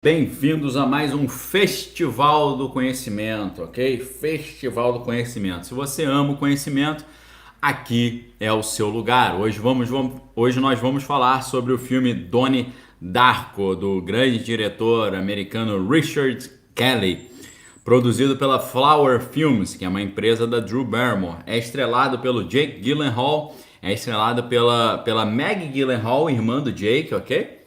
Bem-vindos a mais um Festival do Conhecimento, ok? Festival do Conhecimento. Se você ama o conhecimento, aqui é o seu lugar. Hoje nós vamos falar sobre o filme Donnie Darko, do grande diretor americano Richard Kelly, produzido pela Flower Films, que é uma empresa da Drew Barrymore. É estrelado pelo Jake Gyllenhaal, é estrelado pela Maggie Gyllenhaal, irmã do Jake, ok?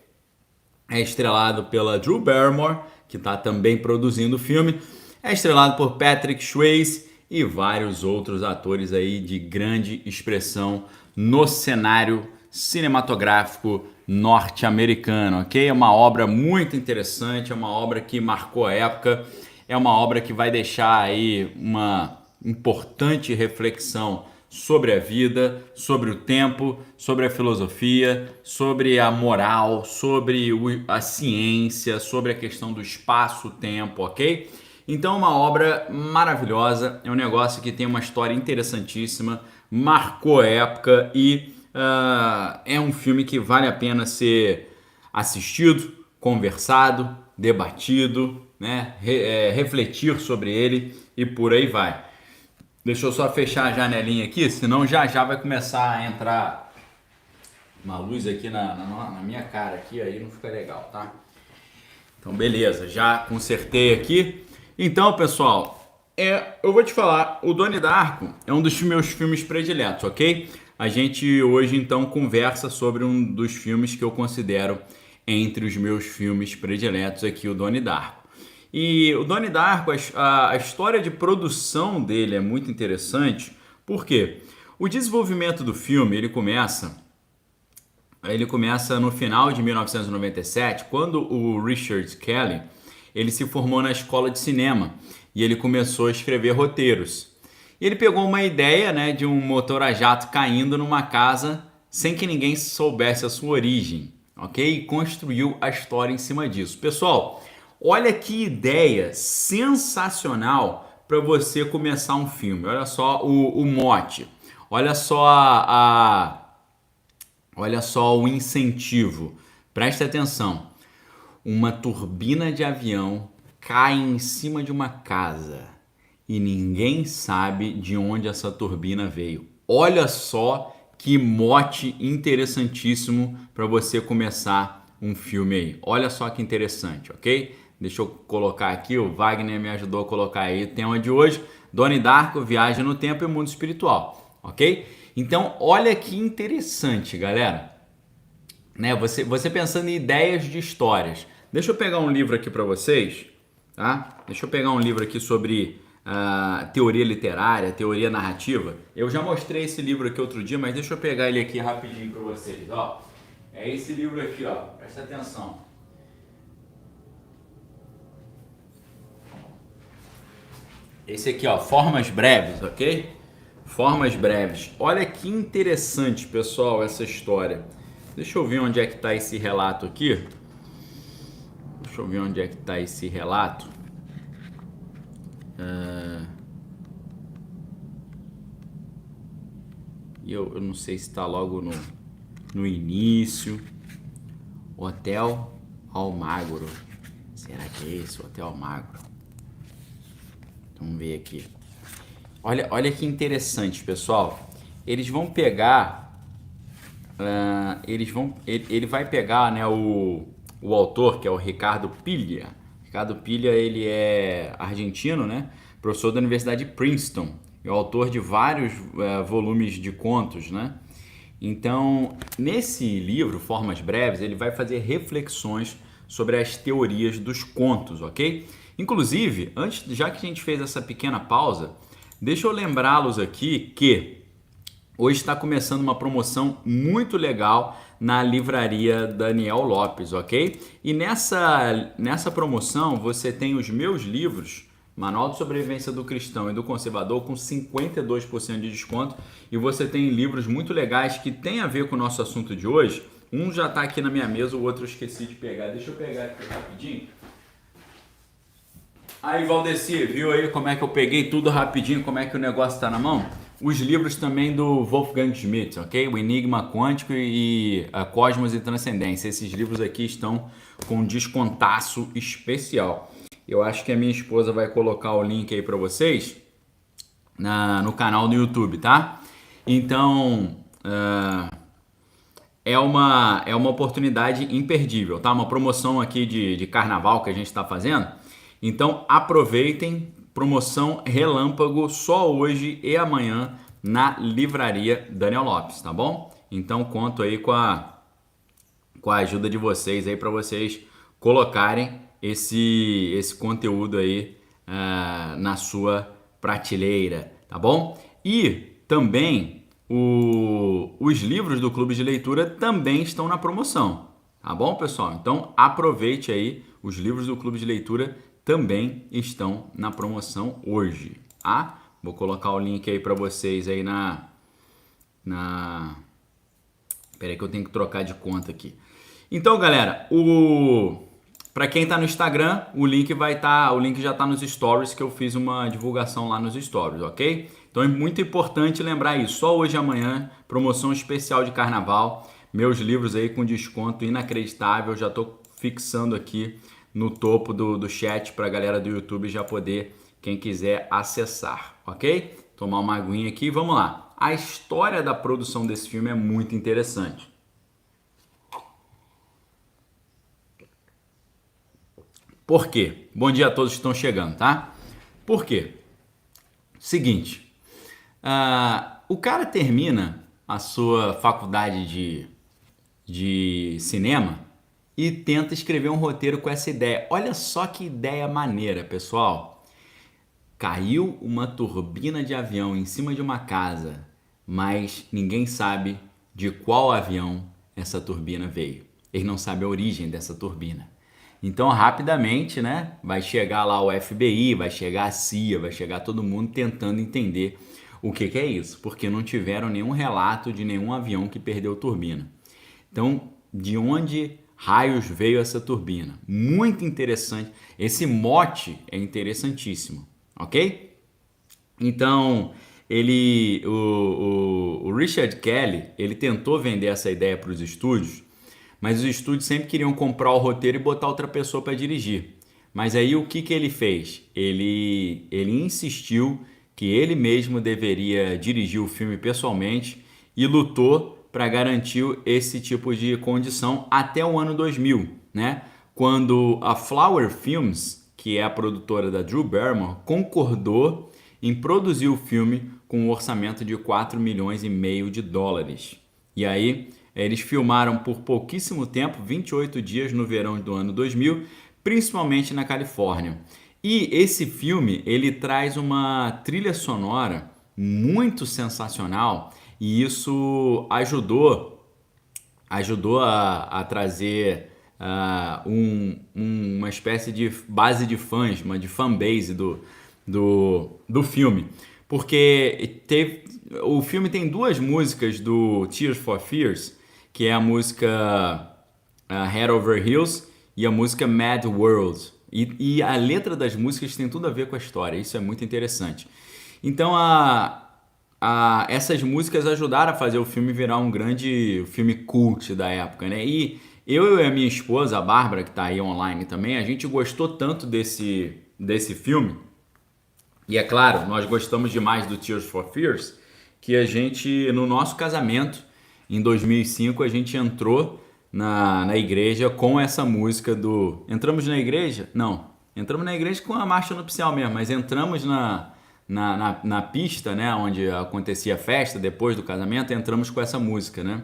É estrelado pela Drew Barrymore, que está também produzindo o filme. É estrelado por Patrick Swayze e vários outros atores aí de grande expressão no cenário cinematográfico norte-americano, ok? É uma obra muito interessante, é uma obra que marcou a época, é uma obra que vai deixar aí uma importante reflexão sobre a vida, sobre o tempo, sobre a filosofia, sobre a moral, sobre a ciência, sobre a questão do espaço-tempo, ok? Então, uma obra maravilhosa, é um negócio que tem uma história interessantíssima, marcou a época e é um filme que vale a pena ser assistido, conversado, debatido, né? Refletir sobre ele e por aí vai. Deixa eu só fechar a janelinha aqui, senão já vai começar a entrar uma luz aqui na minha cara aqui, aí não fica legal, tá? Então beleza, já consertei aqui. Então, pessoal, eu vou te falar, o Donnie Darko é um dos meus filmes prediletos, ok? A gente hoje então conversa sobre um dos filmes que eu considero entre os meus filmes prediletos aqui, o Donnie Darko. E o Donnie Darko, a história de produção dele é muito interessante, porque o desenvolvimento do filme ele começa no final de 1997, quando o Richard Kelly ele se formou na escola de cinema e ele começou a escrever roteiros. E ele pegou uma ideia, né, de um motor a jato caindo numa casa sem que ninguém soubesse a sua origem, ok? E construiu a história em cima disso. Pessoal, olha que ideia sensacional para você começar um filme. Olha só o mote. Olha só olha só o incentivo. Preste atenção. Uma turbina de avião cai em cima de uma casa e ninguém sabe de onde essa turbina veio. Olha só que mote interessantíssimo para você começar um filme aí. Olha só que interessante, ok? Deixa eu colocar aqui, o Wagner me ajudou a colocar aí o tema de hoje, Donnie Darko, Viagem no Tempo e Mundo Espiritual, ok? Então, olha que interessante, galera, né? Você pensando em ideias de histórias. Deixa eu pegar um livro aqui para vocês, tá? Deixa eu pegar um livro aqui sobre teoria literária, teoria narrativa. Eu já mostrei esse livro aqui outro dia, mas deixa eu pegar ele aqui rapidinho para vocês, ó. É esse livro aqui, ó. Presta atenção. Esse aqui, ó, Formas Breves, ok? Formas Breves. Olha que interessante, pessoal, essa história. Deixa eu ver onde é que tá esse relato aqui. Deixa eu ver onde é que tá esse relato. E eu não sei se tá logo no início. Hotel Almagro. Será que é esse, Hotel Almagro? Vamos ver aqui. Olha que interessante, pessoal. Eles vão pegar, ele vai pegar, né, o autor, que é o Ricardo Piglia. Ricardo Piglia, ele é argentino, né? Professor da Universidade de Princeton. É o autor de vários volumes de contos, né? Então, nesse livro, Formas Breves, ele vai fazer reflexões sobre as teorias dos contos, ok? Inclusive, já que a gente fez essa pequena pausa, deixa eu lembrá-los aqui que hoje está começando uma promoção muito legal na livraria Daniel Lopes, ok? E nessa promoção você tem os meus livros, Manual de Sobrevivência do Cristão e do Conservador, com 52% de desconto. E você tem livros muito legais que tem a ver com o nosso assunto de hoje. Um já está aqui na minha mesa, o outro eu esqueci de pegar. Deixa eu pegar aqui rapidinho. Aí, Valdeci, viu aí como é que eu peguei tudo rapidinho, como é que o negócio tá na mão? os livros também do Wolfgang Schmidt, ok? O Enigma Quântico e a Cosmos e Transcendência. Esses livros aqui estão com um descontaço especial. Eu acho que a minha esposa vai colocar o link aí para vocês no canal do YouTube, tá? Então, é uma oportunidade imperdível, tá? Uma promoção aqui de carnaval que a gente está fazendo. Então, aproveitem, promoção relâmpago só hoje e amanhã na livraria Daniel Lopes, tá bom? Então, conto aí com a ajuda de vocês aí para vocês colocarem esse conteúdo aí na sua prateleira, tá bom? E também os livros do Clube de Leitura também estão na promoção, tá bom, pessoal? Então aproveite aí, os livros do Clube de Leitura também estão na promoção hoje, tá? Vou colocar o link aí para vocês aí Peraí que eu tenho que trocar de conta aqui. Então, galera, para quem tá no Instagram, o link já tá nos stories, que eu fiz uma divulgação lá nos stories, ok? Então é muito importante lembrar isso. Só hoje e amanhã, promoção especial de carnaval, meus livros aí com desconto inacreditável, já tô fixando aqui no topo do chat para a galera do YouTube já poder, quem quiser, acessar, ok? Tomar uma aguinha aqui, vamos lá. A história da produção desse filme é muito interessante. Por quê? Bom dia a todos que estão chegando, tá? Por quê? Seguinte, o cara termina a sua faculdade de cinema e tenta escrever um roteiro com essa ideia. Olha só que ideia maneira, pessoal. Caiu uma turbina de avião em cima de uma casa, mas ninguém sabe de qual avião essa turbina veio. Ele não sabe a origem dessa turbina. Então, rapidamente, né, vai chegar lá o FBI, vai chegar a CIA, vai chegar todo mundo tentando entender o que é isso, porque não tiveram nenhum relato de nenhum avião que perdeu turbina. Então, de onde raios veio essa turbina? Muito interessante. Esse mote é interessantíssimo, ok? Então, o Richard Kelly, ele tentou vender essa ideia para os estúdios, mas os estúdios sempre queriam comprar o roteiro e botar outra pessoa para dirigir. Mas aí o que ele fez? Ele insistiu que ele mesmo deveria dirigir o filme pessoalmente e lutou para garantir esse tipo de condição até o ano 2000, né? Quando a Flower Films, que é a produtora da Drew Barrymore, concordou em produzir o filme com um orçamento de 4,5 milhões de dólares. E aí eles filmaram por pouquíssimo tempo, 28 dias no verão do ano 2000, principalmente na Califórnia. E esse filme, ele traz uma trilha sonora muito sensacional e isso ajudou a trazer uma espécie de base de fãs, de fanbase do filme. Porque o filme tem duas músicas do Tears for Fears, que é a música Head Over Heels e a música Mad World. E a letra das músicas tem tudo a ver com a história, isso é muito interessante. Então essas músicas ajudaram a fazer o filme virar um grande filme cult da época, né? E eu e a minha esposa, a Bárbara, que está aí online também, a gente gostou tanto desse filme, e é claro, nós gostamos demais do Tears for Fears, que a gente, no nosso casamento, em 2005, a gente entrou na igreja com essa música do... Entramos na igreja? Não. Entramos na igreja com a marcha nupcial mesmo, mas entramos na pista, né, onde acontecia a festa, depois do casamento, entramos com essa música, né?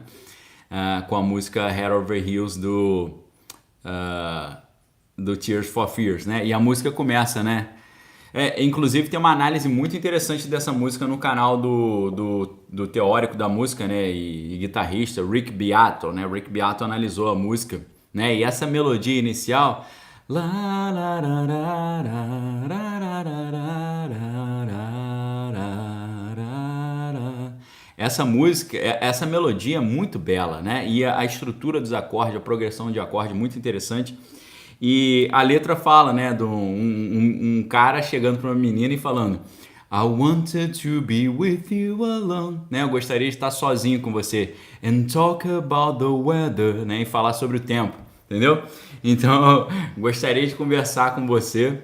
Com a música Head Over Heels do Tears for Fears, né? E a música começa, né? Inclusive tem uma análise muito interessante dessa música no canal do teórico da música, né, e guitarrista Rick Beato, né? Rick Beato analisou a música, né? E essa melodia inicial, essa música, essa melodia é muito bela, né? E a estrutura dos acordes, a progressão de acorde muito interessante. E a letra fala, né, de um cara chegando para uma menina e falando: I wanted to be with you alone, né? Eu gostaria de estar sozinho com você. And talk about the weather, né? E falar sobre o tempo, entendeu? Então, eu gostaria de conversar com você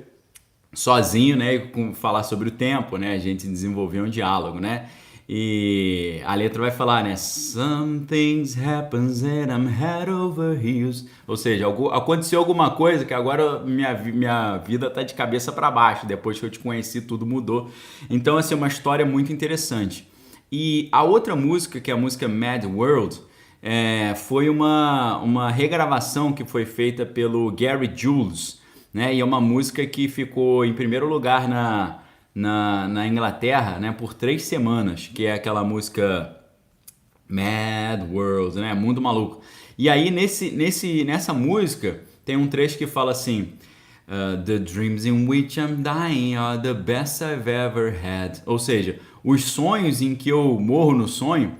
sozinho, né? E falar sobre o tempo, né? A gente desenvolver um diálogo, né? E a letra vai falar, né? Some things happens and I'm head over heels. Ou seja, aconteceu alguma coisa que agora minha vida tá de cabeça para baixo. Depois que eu te conheci, tudo mudou. Então, assim, é uma história muito interessante. E a outra música, que é a música Mad World, foi uma regravação que foi feita pelo Gary Jules, né? E é uma música que ficou em primeiro lugar na Inglaterra, né, por 3 semanas, que é aquela música Mad World, né, Mundo Maluco. E aí nessa música tem um trecho que fala assim: The dreams in which I'm dying are the best I've ever had. Ou seja, os sonhos em que eu morro no sonho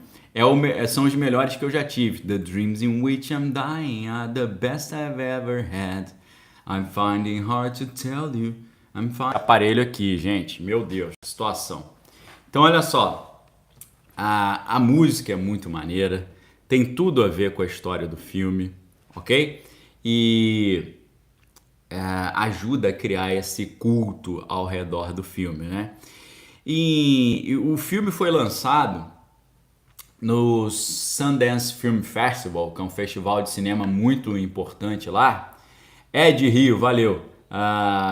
são os melhores que eu já tive. The dreams in which I'm dying are the best I've ever had. I'm finding hard to tell you. Aparelho aqui, gente. Meu Deus, que situação. Então, olha só. A música é muito maneira. Tem tudo a ver com a história do filme, ok? E ajuda a criar esse culto ao redor do filme, né? E o filme foi lançado no Sundance Film Festival, que é um festival de cinema muito importante lá. Ed Rio, valeu.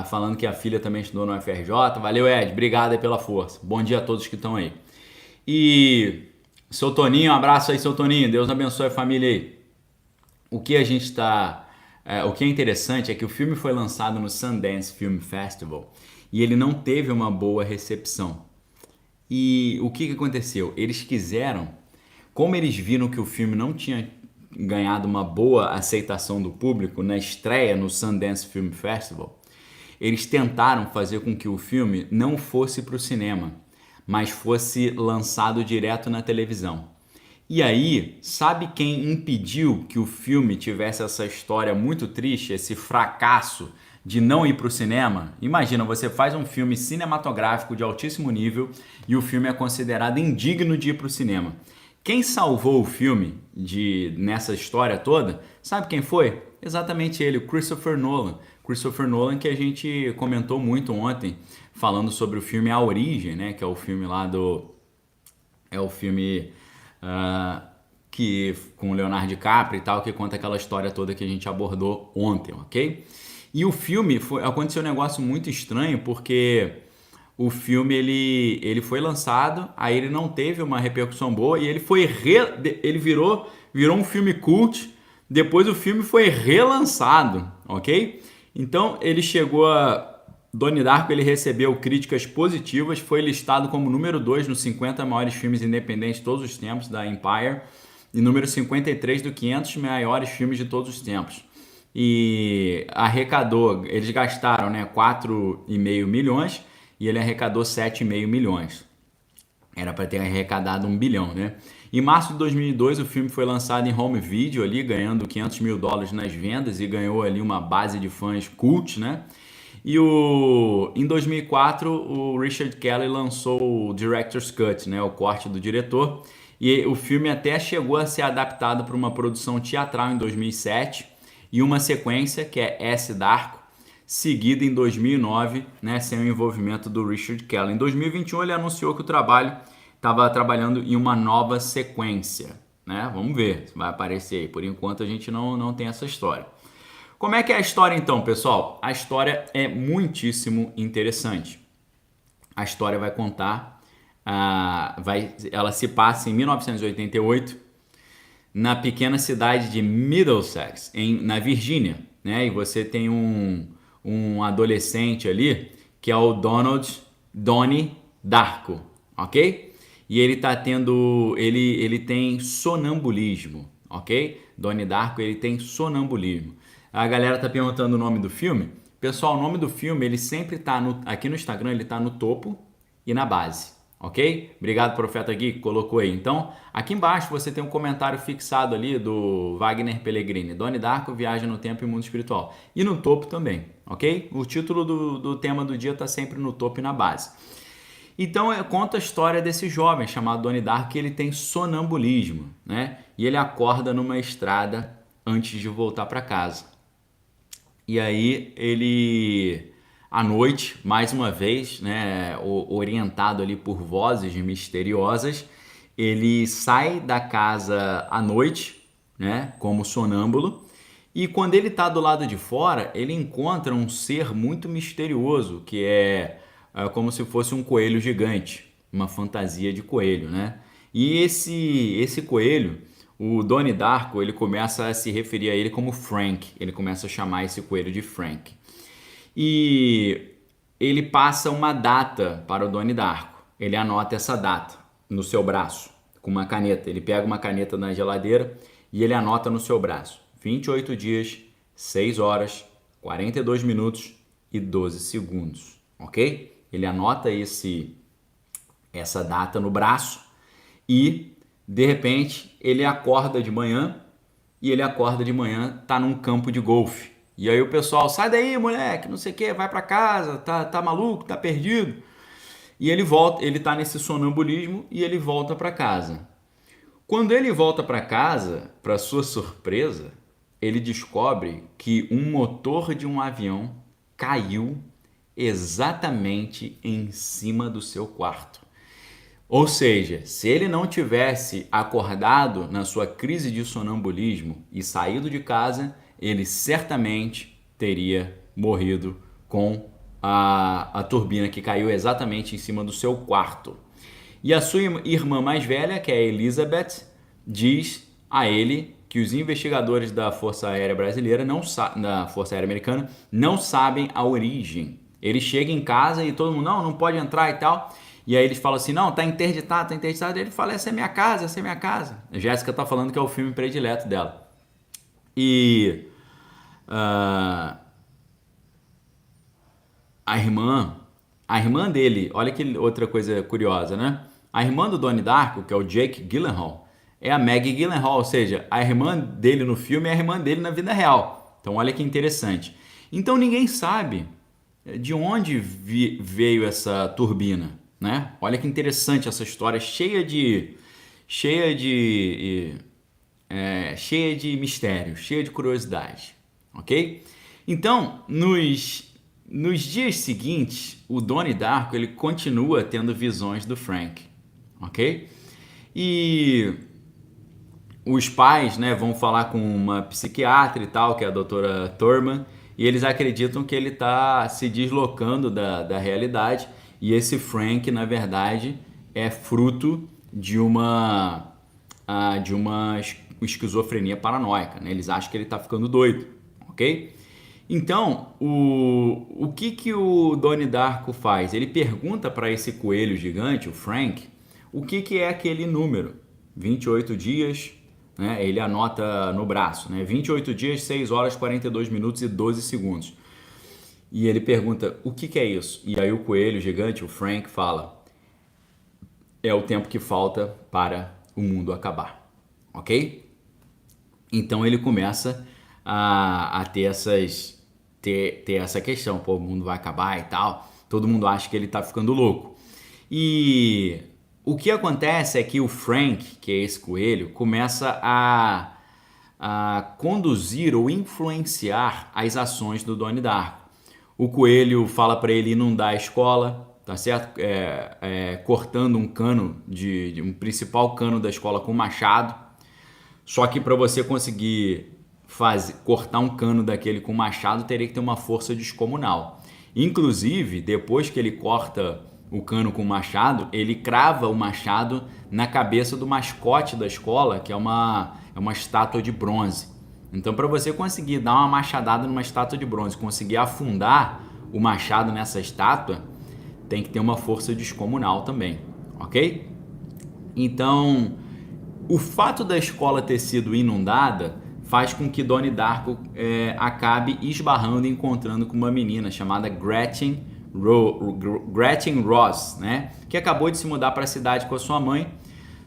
Falando que a filha também estudou no UFRJ. Valeu, Ed. Obrigado aí pela força. Bom dia a todos que estão aí. E seu Toninho, um abraço aí, seu Toninho. Deus abençoe a família aí. O que é interessante é que o filme foi lançado no Sundance Film Festival e ele não teve uma boa recepção. E o que aconteceu? Eles quiseram, como eles viram que o filme não tinha ganhado uma boa aceitação do público na estreia no Sundance Film Festival, eles tentaram fazer com que o filme não fosse para o cinema, mas fosse lançado direto na televisão. E aí, sabe quem impediu que o filme tivesse essa história muito triste, esse fracasso de não ir para o cinema? Imagina, você faz um filme cinematográfico de altíssimo nível e o filme é considerado indigno de ir para o cinema. Quem salvou o filme nessa história toda, sabe quem foi? Exatamente ele, o Christopher Nolan. Christopher Nolan, que a gente comentou muito ontem, falando sobre o filme A Origem, né? Que é o filme lá que com o Leonardo DiCaprio e tal, que conta aquela história toda que a gente abordou ontem, ok? E o filme, aconteceu um negócio muito estranho, porque o filme ele foi lançado, aí ele não teve uma repercussão boa e ele virou um filme cult. Depois o filme foi relançado, ok? Então ele chegou Donnie Darko, ele recebeu críticas positivas, foi listado como número 2 nos 50 maiores filmes independentes de todos os tempos da Empire e número 53 do 500 maiores filmes de todos os tempos. E arrecadou, eles gastaram, né, 4,5 milhões e ele arrecadou 7,5 milhões. Era para ter arrecadado 1 bilhão, né? Em março de 2002, o filme foi lançado em home video ali, ganhando $500 mil nas vendas e ganhou ali uma base de fãs cult, né? E em 2004, o Richard Kelly lançou o Director's Cut, né? O corte do diretor. E o filme até chegou a ser adaptado para uma produção teatral em 2007 e uma sequência, que é S. Darko, seguida em 2009, né, sem o envolvimento do Richard Kelly. Em 2021 ele anunciou que o trabalho estava trabalhando em uma nova sequência, né? Vamos ver se vai aparecer aí. Por enquanto a gente não tem essa história. Como é que é a história então, pessoal? A história é muitíssimo interessante. A história vai contar, ela se passa em 1988 na pequena cidade de Middlesex, na Virgínia, né? E você tem um adolescente ali, que é o Donnie Darko, ok? E ele tá tendo, ele tem sonambulismo, ok? Donnie Darko, ele tem sonambulismo. A galera tá perguntando o nome do filme. Pessoal, o nome do filme, ele sempre tá aqui no Instagram, ele tá no topo e na base, ok? Obrigado, Profeta Gui, que colocou aí. Então, aqui embaixo você tem um comentário fixado ali do Wagner Pellegrini. Donnie Darko, Viagem no Tempo e Mundo Espiritual. E no topo também, ok? O título do tema do dia tá sempre no topo e na base. Então conta a história desse jovem chamado Donnie Darko, que ele tem sonambulismo, né? E ele acorda numa estrada antes de voltar para casa. E aí ele, à noite, mais uma vez, né, orientado ali por vozes misteriosas, ele sai da casa à noite, né, como sonâmbulo, e quando ele está do lado de fora, ele encontra um ser muito misterioso, que é como se fosse um coelho gigante, uma fantasia de coelho, né? E esse coelho, o Donnie Darko, ele começa a se referir a ele como Frank, ele começa a chamar esse coelho de Frank. E ele passa uma data para o Donnie Darko, ele anota essa data no seu braço, com uma caneta, ele pega uma caneta na geladeira e ele anota no seu braço, 28 dias, 6 horas, 42 minutos e 12 segundos, ok? Ele anota essa data no braço e, de repente, ele acorda de manhã tá num campo de golfe. E aí o pessoal, sai daí, moleque, não sei o que, vai pra casa, tá maluco, tá perdido. E ele volta, ele tá nesse sonambulismo e ele volta pra casa. Quando ele volta pra casa, pra sua surpresa, ele descobre que um motor de um avião caiu exatamente em cima do seu quarto. Ou seja, se ele não tivesse acordado na sua crise de sonambulismo e saído de casa, ele certamente teria morrido com a turbina que caiu exatamente em cima do seu quarto. E a sua irmã mais velha, que é a Elizabeth, diz a ele que os investigadores da Força Aérea Brasileira, da Força Aérea Americana, não sabem a origem. Ele chega em casa e todo mundo, não pode entrar e tal. E aí eles falam assim, não, tá interditado. E ele fala, essa é minha casa, essa é minha casa. A Jéssica tá falando que é o filme predileto dela. E a irmã dele, olha que outra coisa curiosa, né? A irmã do Donnie Darko, que é o Jake Gyllenhaal, é a Maggie Gyllenhaal, ou seja, a irmã dele no filme é a irmã dele na vida real. Então olha que interessante. Então ninguém sabe de onde veio essa turbina, né? Olha que interessante essa história, cheia de mistérios, cheia de curiosidade, ok? Então, nos dias seguintes, o Donnie Darko ele continua tendo visões do Frank, ok? E os pais, né, vão falar com uma psiquiatra e tal, que é a doutora Thurman, e eles acreditam que ele está se deslocando da realidade e esse Frank, na verdade, é fruto de uma esquizofrenia paranoica, né? Eles acham que ele está ficando doido, ok? Então, o que o Donnie Darko faz? Ele pergunta para esse coelho gigante, o Frank, o que é aquele número, 28 dias, né? Ele anota no braço, né? 28 dias, 6 horas, 42 minutos e 12 segundos. E ele pergunta, o que é isso? E aí o coelho gigante, o Frank, fala, é o tempo que falta para o mundo acabar, ok? Então ele começa a ter essa questão, pô, o mundo vai acabar e tal, todo mundo acha que ele tá ficando louco. E o que acontece é que o Frank, que é esse coelho, começa a conduzir ou influenciar as ações do Donnie Darko. O coelho fala para ele inundar a escola, tá certo? Cortando um cano, um principal cano da escola com machado. Só que para você conseguir cortar um cano daquele com machado, teria que ter uma força descomunal. Inclusive, depois que ele corta o cano com o machado, ele crava o machado na cabeça do mascote da escola, que é uma estátua de bronze. Então, para você conseguir dar uma machadada numa estátua de bronze, conseguir afundar o machado nessa estátua, tem que ter uma força descomunal também, ok? Então, o fato da escola ter sido inundada faz com que Donnie Darko acabe esbarrando e encontrando com uma menina chamada Gretchen Ross, né? Que acabou de se mudar para a cidade com a sua mãe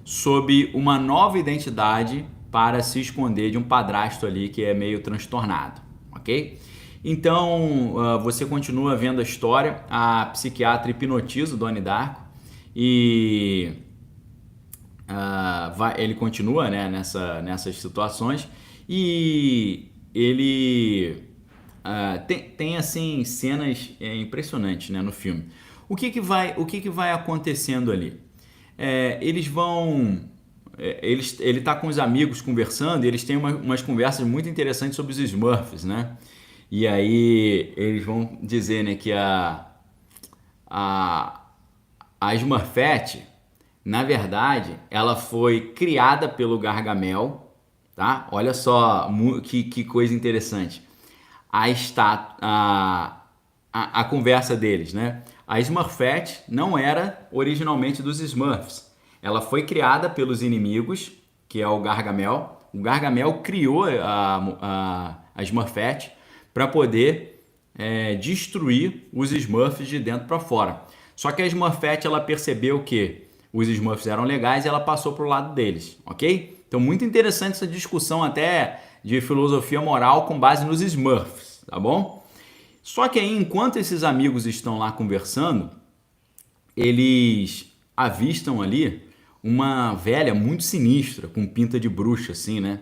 sob uma nova identidade para se esconder de um padrasto ali que é meio transtornado, ok? Então, você continua vendo a história, a psiquiatra hipnotiza o Donnie Darko e ele continua, né, nessas situações e ele tem assim cenas impressionantes, né, no filme. O que que vai acontecendo ali? Eles vão ele tá com os amigos conversando e eles têm umas conversas muito interessantes sobre os Smurfs, né? E aí eles vão dizer, né, que a, a Smurfette, na verdade, ela foi criada pelo Gargamel, tá? Olha só que coisa interessante. A conversa deles, né? A Smurfette não era originalmente dos Smurfs. Ela foi criada pelos inimigos, que é o Gargamel. O Gargamel criou a Smurfette para poder destruir os Smurfs de dentro para fora. Só que a Smurfette, ela percebeu que os Smurfs eram legais e ela passou pro lado deles, ok? Então, muito interessante essa discussão até de filosofia moral com base nos Smurfs, tá bom? Só que aí, enquanto esses amigos estão lá conversando, eles avistam ali uma velha muito sinistra, com pinta de bruxa, assim, né?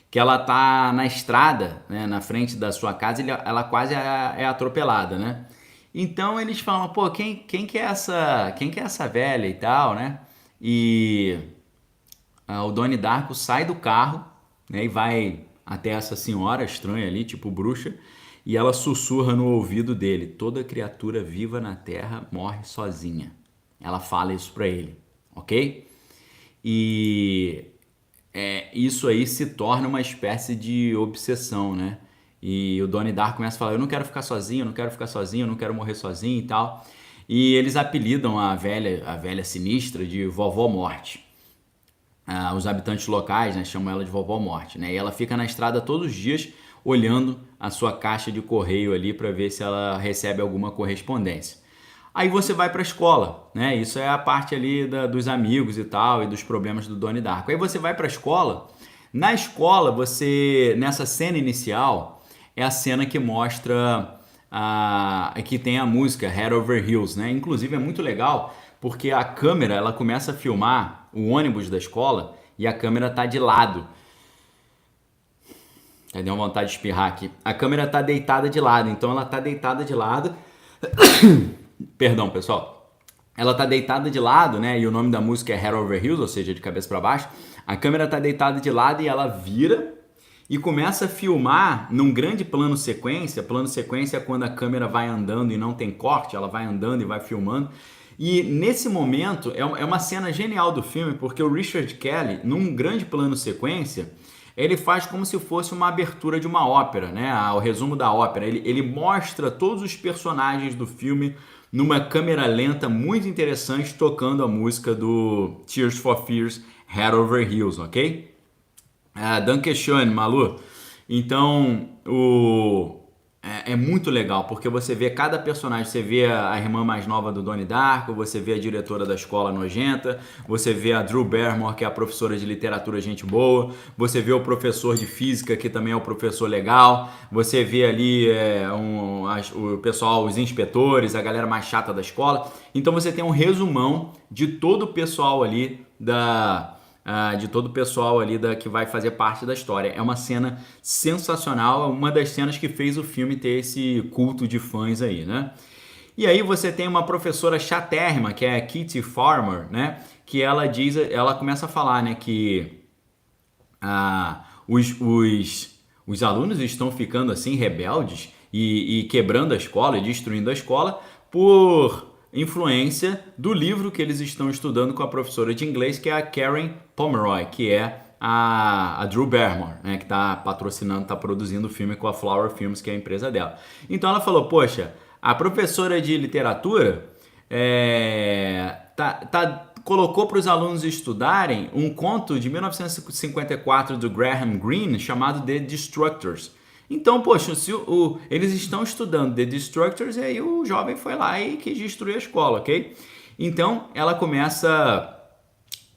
Que ela tá na estrada, né, na frente da sua casa, e ela quase é atropelada, né? Então eles falam, pô, quem que é essa velha e tal, né? E o Donnie Darko sai do carro, né, e vai até essa senhora estranha ali, tipo bruxa, e ela sussurra no ouvido dele: toda criatura viva na Terra morre sozinha. Ela fala isso pra ele, ok? E isso aí se torna uma espécie de obsessão, né? E o Donnie Darko começa a falar: eu não quero ficar sozinho, eu não quero ficar sozinho, eu não quero morrer sozinho e tal. E eles apelidam a velha sinistra de Vovó Morte. Os habitantes locais, né, chamam ela de Vovó Morte, né? E ela fica na estrada todos os dias olhando a sua caixa de correio ali para ver se ela recebe alguma correspondência. Aí você vai para a escola, né? Isso é a parte ali dos amigos e tal, e dos problemas do Donnie Darko. Aí você vai para a escola. Na escola, nessa cena inicial, é a cena que mostra que tem a música Head Over Heels, né? Inclusive é muito legal porque a câmera, ela começa a filmar o ônibus da escola e a câmera tá de lado. Deu uma vontade de espirrar aqui. A câmera tá deitada de lado, então ela tá deitada de lado. Perdão, pessoal. Ela tá deitada de lado, né? E o nome da música é Head Over Heels, ou seja, de cabeça para baixo. A câmera tá deitada de lado e ela vira e começa a filmar num grande plano sequência. Plano sequência é quando a câmera vai andando e não tem corte, ela vai andando e vai filmando. E nesse momento é uma cena genial do filme, porque o Richard Kelly, num grande plano sequência, ele faz como se fosse uma abertura de uma ópera, né? O resumo da ópera. Ele mostra todos os personagens do filme numa câmera lenta muito interessante, tocando a música do Tears for Fears, Head Over Heels, ok? Danke schön, Malu. Então, é muito legal, porque você vê cada personagem, você vê a irmã mais nova do Donnie Darko, você vê a diretora da escola nojenta, você vê a Drew Barrymore, que é a professora de literatura gente boa, você vê o professor de física, que também é o professor legal, você vê ali o pessoal, os inspetores, a galera mais chata da escola. Então você tem um resumão de todo o pessoal ali que vai fazer parte da história. É uma cena sensacional, uma das cenas que fez o filme ter esse culto de fãs aí, né? E aí você tem uma professora chatérrima, que é a Kitty Farmer, né? Que ela começa a falar, né, que os alunos estão ficando assim rebeldes e quebrando a escola e destruindo a escola por influência do livro que eles estão estudando com a professora de inglês, que é a Karen Pomeroy, que é a Drew Barrymore, né, que está patrocinando, está produzindo o filme com a Flower Films, que é a empresa dela. Então ela falou: poxa, a professora de literatura colocou para os alunos estudarem um conto de 1954 do Graham Greene chamado The Destructors. Então, poxa, eles estão estudando The Destructors e aí o jovem foi lá e quis destruir a escola, ok? Então, ela começa...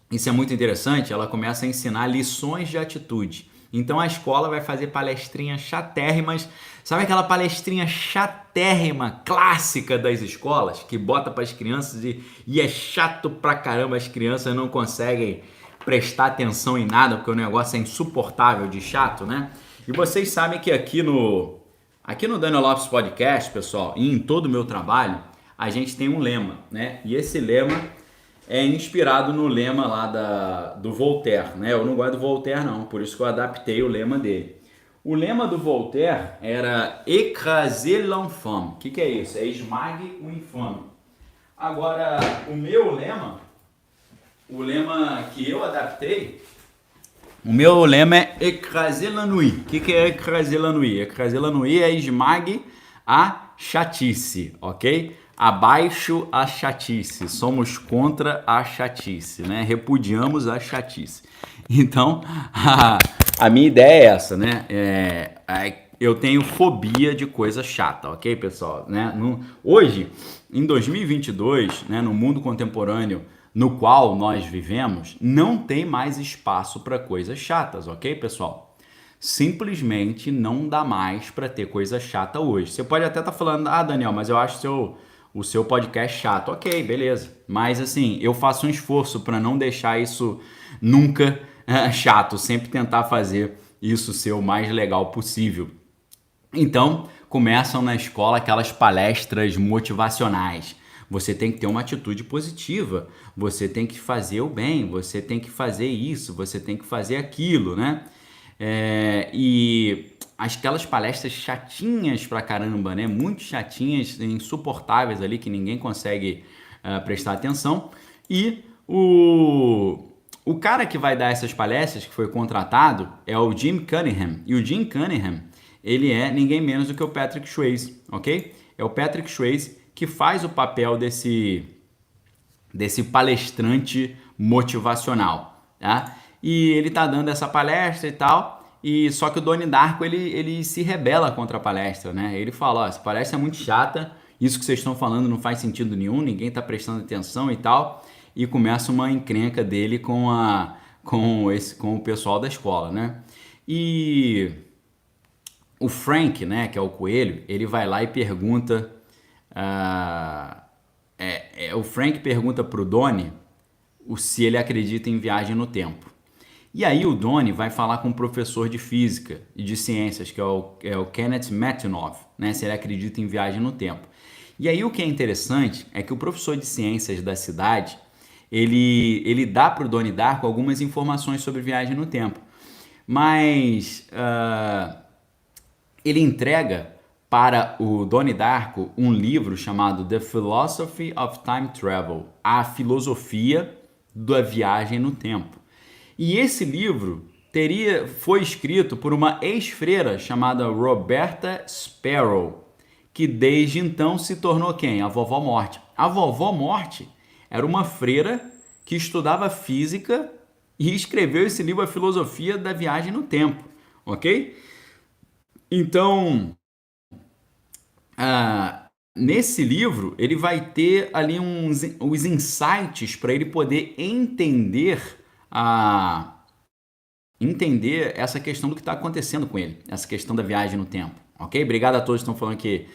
Isso é muito interessante, ela começa a ensinar lições de atitude. Então a escola vai fazer palestrinhas chatérrimas. Sabe aquela palestrinha chatérrima, clássica das escolas, que bota para as crianças e é chato pra caramba, as crianças não conseguem prestar atenção em nada, porque o negócio é insuportável de chato, né? E vocês sabem que aqui no Daniel Lopes Podcast, pessoal, e em todo o meu trabalho, a gente tem um lema, né? E esse lema é inspirado no lema lá do Voltaire, né? Eu não gosto do Voltaire não, por isso que eu adaptei o lema dele. O lema do Voltaire era écraser l'infâme. O que é isso? É esmague o infame. Agora, o lema que eu adaptei, o meu lema é écraser la nuit. O que é écraser la nuit? Écraser la nuit é esmague a chatice, ok? Abaixo a chatice, somos contra a chatice, né? Repudiamos a chatice. Então, a minha ideia é essa, né? Eu tenho fobia de coisa chata, ok, pessoal? Né? Hoje, em 2022, né, no mundo contemporâneo no qual nós vivemos, não tem mais espaço para coisas chatas, ok, pessoal? Simplesmente não dá mais para ter coisa chata hoje. Você pode até estar falando, Daniel, mas eu acho o seu podcast chato. Ok, beleza. Mas assim, eu faço um esforço para não deixar isso nunca chato, sempre tentar fazer isso ser o mais legal possível. Então, começam na escola aquelas palestras motivacionais. Você tem que ter uma atitude positiva, você tem que fazer o bem, você tem que fazer isso, você tem que fazer aquilo, né? E aquelas palestras chatinhas pra caramba, né? Muito chatinhas, insuportáveis ali, que ninguém consegue prestar atenção. E o cara que vai dar essas palestras, que foi contratado, é o Jim Cunningham. E o Jim Cunningham, ele é ninguém menos do que o Patrick Swayze, ok? É o Patrick Swayze que faz o papel desse palestrante motivacional, tá? E ele tá dando essa palestra e tal, e só que o Donnie Darko, ele se rebela contra a palestra, né? Ele fala, essa palestra é muito chata, isso que vocês estão falando não faz sentido nenhum, ninguém tá prestando atenção e tal, e começa uma encrenca dele com o pessoal da escola, né? E o Frank, né, que é o coelho, ele vai lá e pergunta, o Frank pergunta pro Donnie se ele acredita em viagem no tempo. E aí o Donnie vai falar com o professor de física e de ciências, que é o Kenneth Metchnov, né, se ele acredita em viagem no tempo. E aí o que é interessante é que o professor de ciências da cidade, ele dá pro Donnie Darko algumas informações sobre viagem no tempo. Mas ele entrega para o Donnie Darko um livro chamado The Philosophy of Time Travel, a filosofia da viagem no tempo. E esse livro foi escrito por uma ex-freira chamada Roberta Sparrow, que desde então se tornou quem? A Vovó Morte. A Vovó Morte era uma freira que estudava física e escreveu esse livro, A Filosofia da Viagem no Tempo, ok? Então, nesse livro, ele vai ter ali os insights para ele poder entender essa questão do que está acontecendo com ele, essa questão da viagem no tempo, ok? Obrigado a todos que estão falando que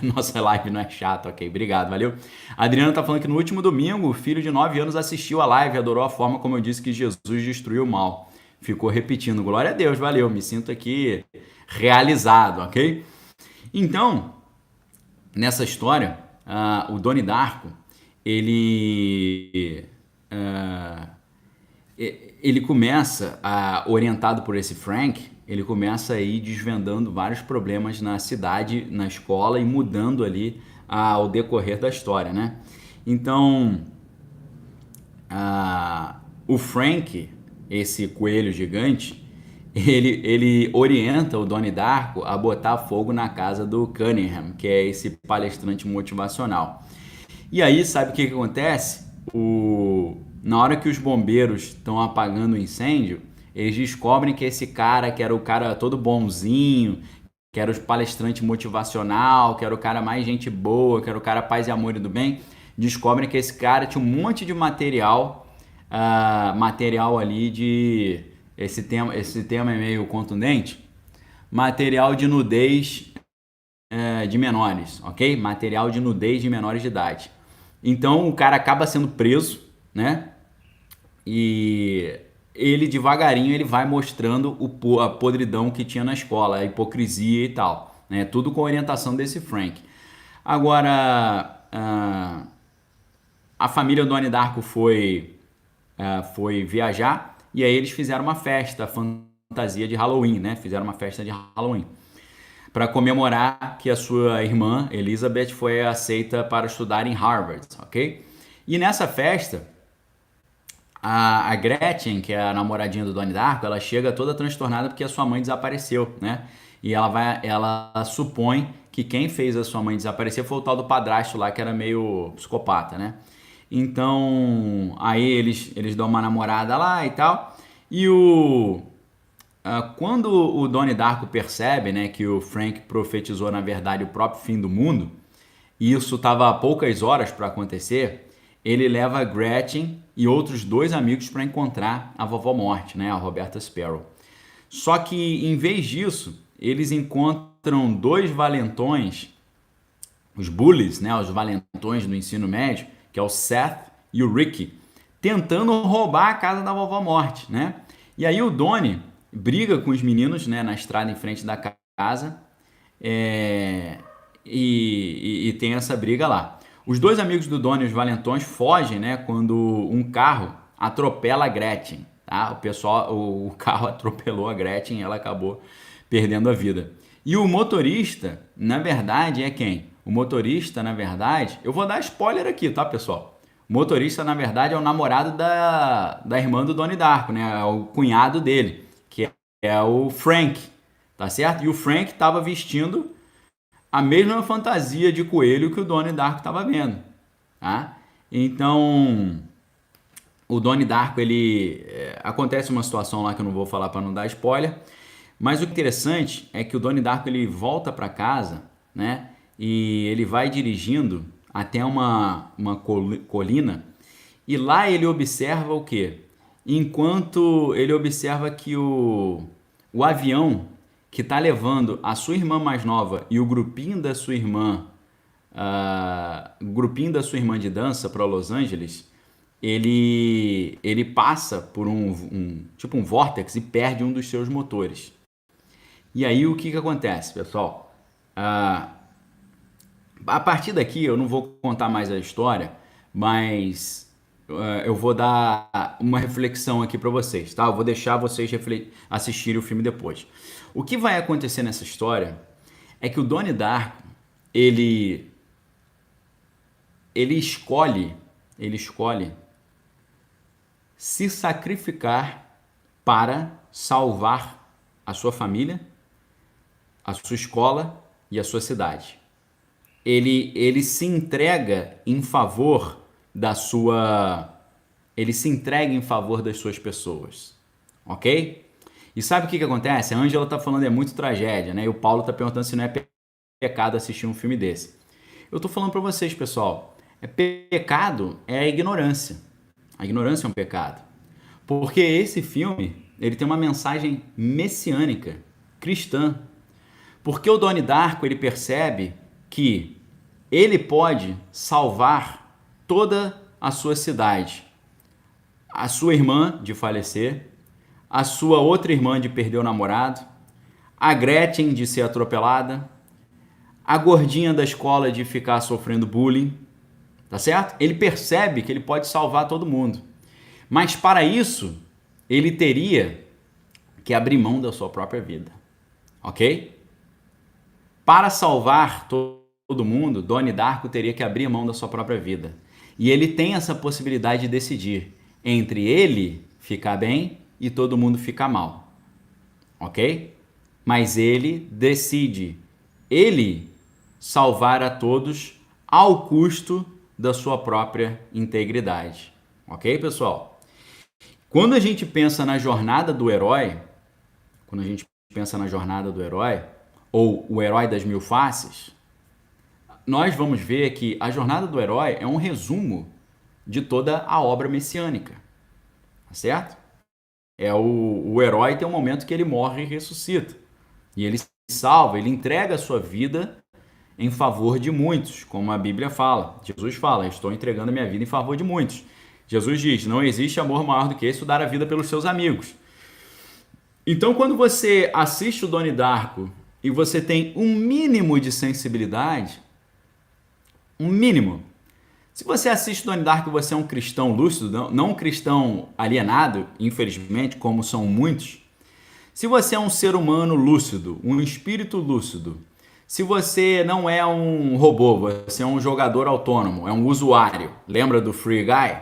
nossa live não é chata, ok? Obrigado, valeu. A Adriana está falando que no último domingo, o filho de 9 anos assistiu a live e adorou a forma como eu disse que Jesus destruiu o mal. Ficou repetindo, glória a Deus, valeu, me sinto aqui realizado, ok? Então, nessa história, o Donnie Darko, ele começa, orientado por esse Frank, ele começa a ir desvendando vários problemas na cidade, na escola e mudando ali ao decorrer da história, né? Então, o Frank, esse coelho gigante, ele orienta o Donnie Darko a botar fogo na casa do Cunningham, que é esse palestrante motivacional. E aí, sabe o que acontece? Na hora que os bombeiros estão apagando o incêndio, eles descobrem que esse cara, que era o cara todo bonzinho, que era o palestrante motivacional, que era o cara mais gente boa, que era o cara paz e amor e do bem, descobrem que esse cara tinha um monte de material ali esse tema é meio contundente. Material de nudez de menores, ok? Material de nudez de menores de idade. Então o cara acaba sendo preso, né? E ele devagarinho ele vai mostrando a podridão que tinha na escola, a hipocrisia e tal, né? Tudo com a orientação desse Frank. Agora, a família Donnie Darko foi viajar e aí eles fizeram uma festa fantasia de Halloween, né? Fizeram uma festa de Halloween para comemorar que a sua irmã Elizabeth foi aceita para estudar em Harvard, ok? E nessa festa a Gretchen, que é a namoradinha do Donnie Darko, ela chega toda transtornada porque a sua mãe desapareceu, né? E ela supõe que quem fez a sua mãe desaparecer foi o tal do padrasto lá, que era meio psicopata, né? Então, aí eles dão uma namorada lá e tal. E quando o Donnie Darko percebe, né, que o Frank profetizou, na verdade, o próprio fim do mundo, e isso estava a poucas horas para acontecer, ele leva a Gretchen e outros dois amigos para encontrar a vovó Morte, né, a Roberta Sparrow. Só que, em vez disso, eles encontram dois valentões, os bullies, né, os valentões do ensino médio, que é o Seth e o Ricky, tentando roubar a casa da vovó Morte, né? E aí o Donnie briga com os meninos, né, na estrada em frente da casa, e tem essa briga lá. Os dois amigos do Donnie, os valentões, fogem, né, quando um carro atropela a Gretchen, tá? O carro atropelou a Gretchen e ela acabou perdendo a vida. E o motorista, na verdade, é quem? O motorista, na verdade, eu vou dar spoiler aqui, tá, pessoal? O motorista, na verdade, é o namorado da irmã do Donnie Darko, né? É o cunhado dele, que é o Frank, tá certo? E o Frank estava vestindo a mesma fantasia de coelho que o Donnie Darko estava vendo, tá? Então, o Donnie Darko, acontece uma situação lá que eu não vou falar para não dar spoiler, mas o interessante é que o Donnie Darko ele volta para casa, né? E ele vai dirigindo até uma colina e lá ele observa o quê? Enquanto ele observa que o avião que está levando a sua irmã mais nova e o grupinho da sua irmã, de dança para Los Angeles, ele passa por tipo um vórtice e perde um dos seus motores. E aí o que acontece, pessoal? A partir daqui eu não vou contar mais a história, mas eu vou dar uma reflexão aqui para vocês, tá? Eu vou deixar vocês assistirem o filme depois. O que vai acontecer nessa história é que o Donnie Darko, ele escolhe se sacrificar para salvar a sua família, a sua escola e a sua cidade. Ele se entrega em favor das suas pessoas, ok? E sabe o que acontece? A Ângela tá falando é muito tragédia, né? E o Paulo tá perguntando se não é pecado assistir um filme desse. Eu tô falando para vocês, pessoal, pecado é a ignorância. A ignorância é um pecado. Porque esse filme, ele tem uma mensagem messiânica, cristã. Porque o Donnie Darko, ele percebe que ele pode salvar toda a sua cidade. A sua irmã de falecer, a sua outra irmã de perder o namorado, a Gretchen de ser atropelada, a gordinha da escola de ficar sofrendo bullying, tá certo? Ele percebe que ele pode salvar todo mundo. Mas para isso, ele teria que abrir mão da sua própria vida, ok? Para salvar todo mundo, Donnie Darko teria que abrir mão da sua própria vida. E ele tem essa possibilidade de decidir entre ele ficar bem e todo mundo ficar mal, ok? Mas ele decide, ele salvar a todos ao custo da sua própria integridade, ok, pessoal? Quando a gente pensa na jornada do herói, ou o herói das mil faces, nós vamos ver que a jornada do herói é um resumo de toda a obra messiânica, tá certo? O herói tem um momento que ele morre e ressuscita. E ele salva, ele entrega a sua vida em favor de muitos, como a Bíblia fala. Jesus fala, estou entregando a minha vida em favor de muitos. Jesus diz, não existe amor maior do que esse, dar a vida pelos seus amigos. Então, quando você assiste o Donnie Darko e você tem um mínimo de sensibilidade, um mínimo. Se você assiste Donnie Darko e você é um cristão lúcido, não um cristão alienado, infelizmente, como são muitos. Se você é um ser humano lúcido, um espírito lúcido, se você não é um robô, você é um jogador autônomo, é um usuário, lembra do Free Guy?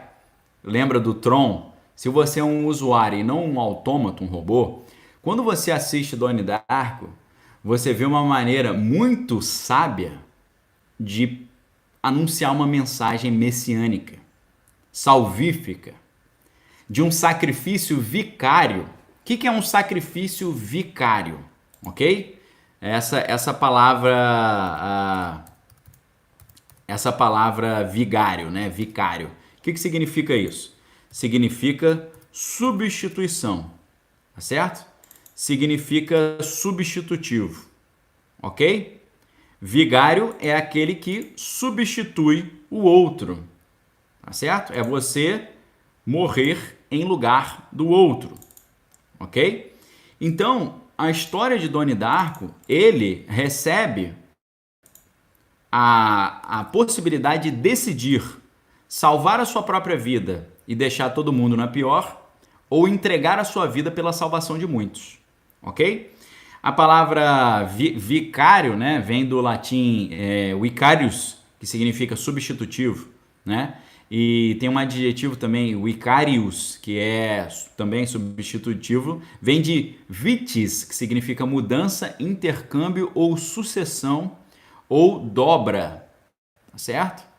Lembra do Tron? Se você é um usuário e não um autômato, um robô, quando você assiste Donnie Darko, você vê uma maneira muito sábia de anunciar uma mensagem messiânica, salvífica, de um sacrifício vicário. O que é um sacrifício vicário? Ok? Essa palavra vigário, né? Vicário. O que significa isso? Significa substituição, tá certo? Significa substitutivo, ok? Vigário é aquele que substitui o outro, tá certo? É você morrer em lugar do outro, ok? Então, a história de Donnie Darko, ele recebe a possibilidade de decidir salvar a sua própria vida e deixar todo mundo na pior, ou entregar a sua vida pela salvação de muitos, ok? A palavra vicário, né, vem do latim vicarius, que significa substitutivo, né? E tem um adjetivo também, vicarius, que é também substitutivo, vem de vitis, que significa mudança, intercâmbio ou sucessão ou dobra, tá certo?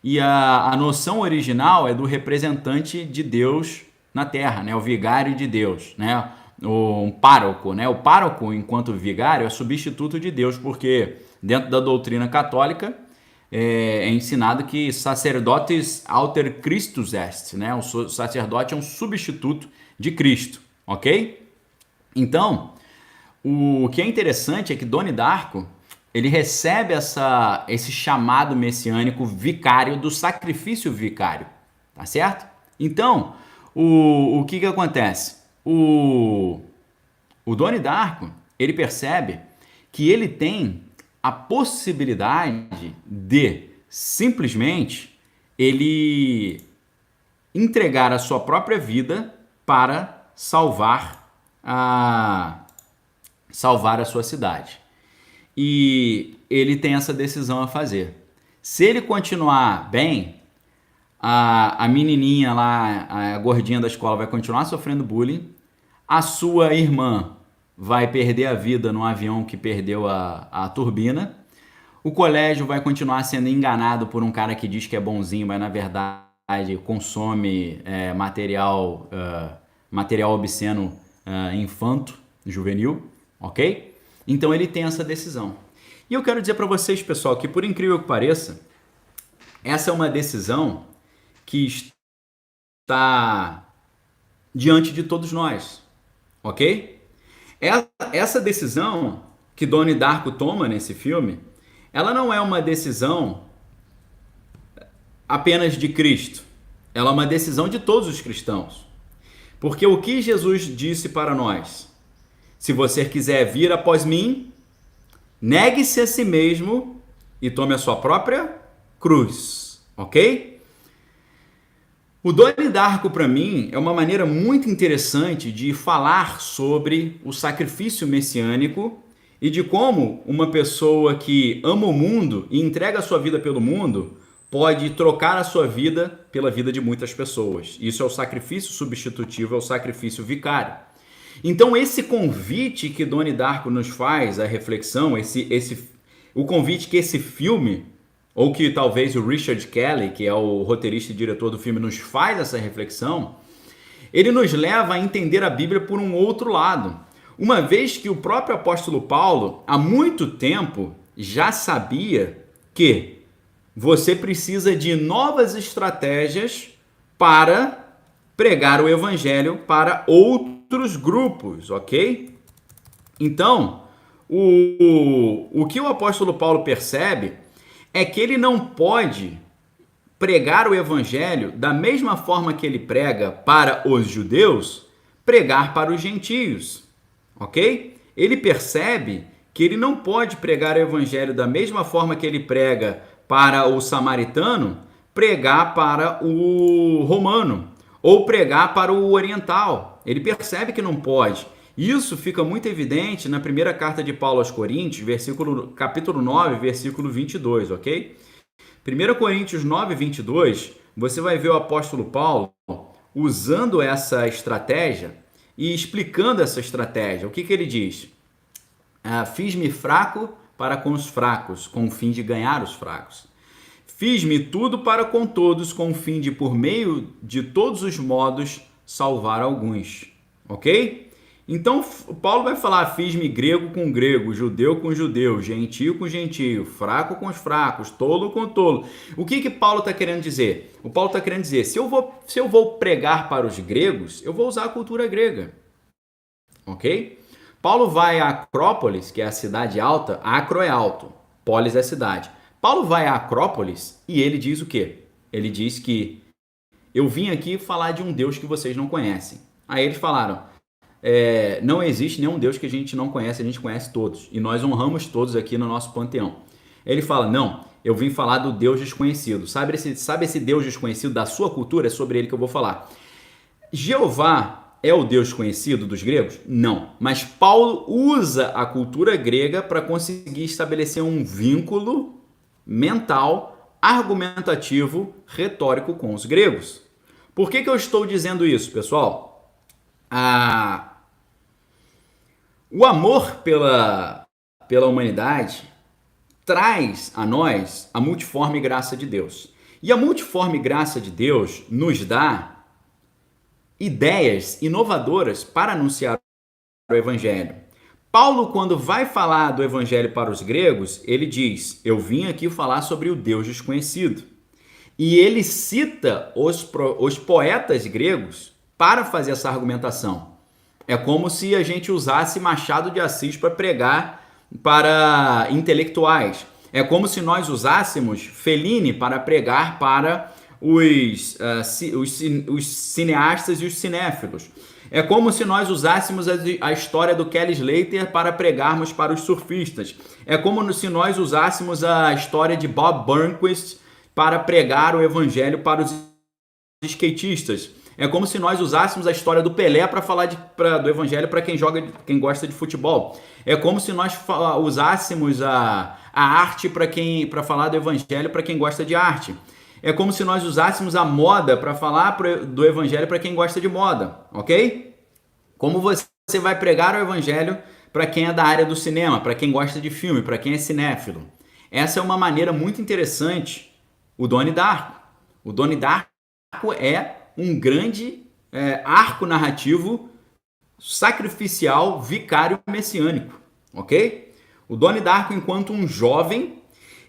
E a noção original é do representante de Deus na Terra, né? O vigário de Deus, né? Um pároco, né? O pároco, enquanto vigário, é substituto de Deus, porque dentro da doutrina católica é ensinado que sacerdotes alter Christus est, né? O sacerdote é um substituto de Cristo, ok? Então, o que é interessante é que Donnie Darko, ele recebe esse chamado messiânico vicário do sacrifício vicário, tá certo? Então, o que acontece? O Donnie Darko, ele percebe que ele tem a possibilidade de simplesmente ele entregar a sua própria vida para salvar a sua cidade. E ele tem essa decisão a fazer. Se ele continuar bem, a menininha lá, a gordinha da escola, vai continuar sofrendo bullying. A sua irmã vai perder a vida no avião que perdeu a turbina. O colégio vai continuar sendo enganado por um cara que diz que é bonzinho, mas na verdade consome material obsceno infanto, juvenil, ok? Então ele tem essa decisão. E eu quero dizer para vocês, pessoal, que por incrível que pareça, essa é uma decisão que está diante de todos nós, ok? Essa decisão que Donnie Darko toma nesse filme, ela não é uma decisão apenas de Cristo, ela é uma decisão de todos os cristãos. Porque o que Jesus disse para nós? Se você quiser vir após mim, negue-se a si mesmo e tome a sua própria cruz, ok? O Donnie Darko, para mim, é uma maneira muito interessante de falar sobre o sacrifício messiânico e de como uma pessoa que ama o mundo e entrega a sua vida pelo mundo pode trocar a sua vida pela vida de muitas pessoas. Isso é o sacrifício substitutivo, é o sacrifício vicário. Então esse convite que Donnie Darko nos faz, a reflexão, o convite que esse filme, ou que talvez o Richard Kelly, que é o roteirista e diretor do filme, nos faz essa reflexão, ele nos leva a entender a Bíblia por um outro lado. Uma vez que o próprio apóstolo Paulo, há muito tempo, já sabia que você precisa de novas estratégias para pregar o evangelho para outros outros grupos, ok? Então, o que o apóstolo Paulo percebe é que ele não pode pregar o evangelho da mesma forma que ele prega para os judeus, pregar para os gentios, ok? Ele percebe que ele não pode pregar o evangelho da mesma forma que ele prega para o samaritano, pregar para o romano, ou pregar para o oriental. Ele percebe que não pode. Isso fica muito evidente na primeira carta de Paulo aos Coríntios, capítulo 9, versículo 22, ok? 1 Coríntios 9, 22, você vai ver o apóstolo Paulo usando essa estratégia e explicando essa estratégia. O que ele diz? Fiz-me fraco para com os fracos, com o fim de ganhar os fracos. Fiz-me tudo para com todos, com o fim de, por meio de todos os modos, salvar alguns. Ok? Então, Paulo vai falar, fiz-me grego com grego, judeu com judeu, gentio com gentio, fraco com os fracos, tolo com tolo. O que Paulo está querendo dizer? O Paulo está querendo dizer, se eu vou pregar para os gregos, eu vou usar a cultura grega. Ok? Paulo vai a Acrópolis, que é a cidade alta, Acro é alto, Polis é cidade. Paulo vai a Acrópolis e ele diz o quê? Ele diz que eu vim aqui falar de um Deus que vocês não conhecem. Aí eles falaram, não existe nenhum Deus que a gente não conhece, a gente conhece todos. E nós honramos todos aqui no nosso panteão. Ele fala, não, eu vim falar do Deus desconhecido. Sabe esse Deus desconhecido da sua cultura? É sobre ele que eu vou falar. Jeová é o Deus conhecido dos gregos? Não. Mas Paulo usa a cultura grega para conseguir estabelecer um vínculo mental, argumentativo, retórico com os gregos. Por que eu estou dizendo isso, pessoal? O amor pela humanidade traz a nós a multiforme graça de Deus. E a multiforme graça de Deus nos dá ideias inovadoras para anunciar o evangelho. Paulo, quando vai falar do evangelho para os gregos, ele diz, eu vim aqui falar sobre o Deus desconhecido. E ele cita os poetas gregos para fazer essa argumentação. É como se a gente usasse Machado de Assis para pregar para intelectuais. É como se nós usássemos Fellini para pregar para os cineastas e os cinéfilos. É como se nós usássemos a história do Kelly Slater para pregarmos para os surfistas. É como se nós usássemos a história de Bob Burnquist para pregar o evangelho para os skatistas. É como se nós usássemos a história do Pelé para falar do evangelho para quem gosta de futebol. É como se nós usássemos a arte para falar do evangelho para quem gosta de arte. É como se nós usássemos a moda para falar do evangelho para quem gosta de moda, ok? Como você vai pregar o evangelho para quem é da área do cinema, para quem gosta de filme, para quem é cinéfilo. Essa é uma maneira muito interessante. O Donnie Darko. O Donnie Darko é um grande arco narrativo sacrificial, vicário messiânico, ok? O Donnie Darko, enquanto um jovem,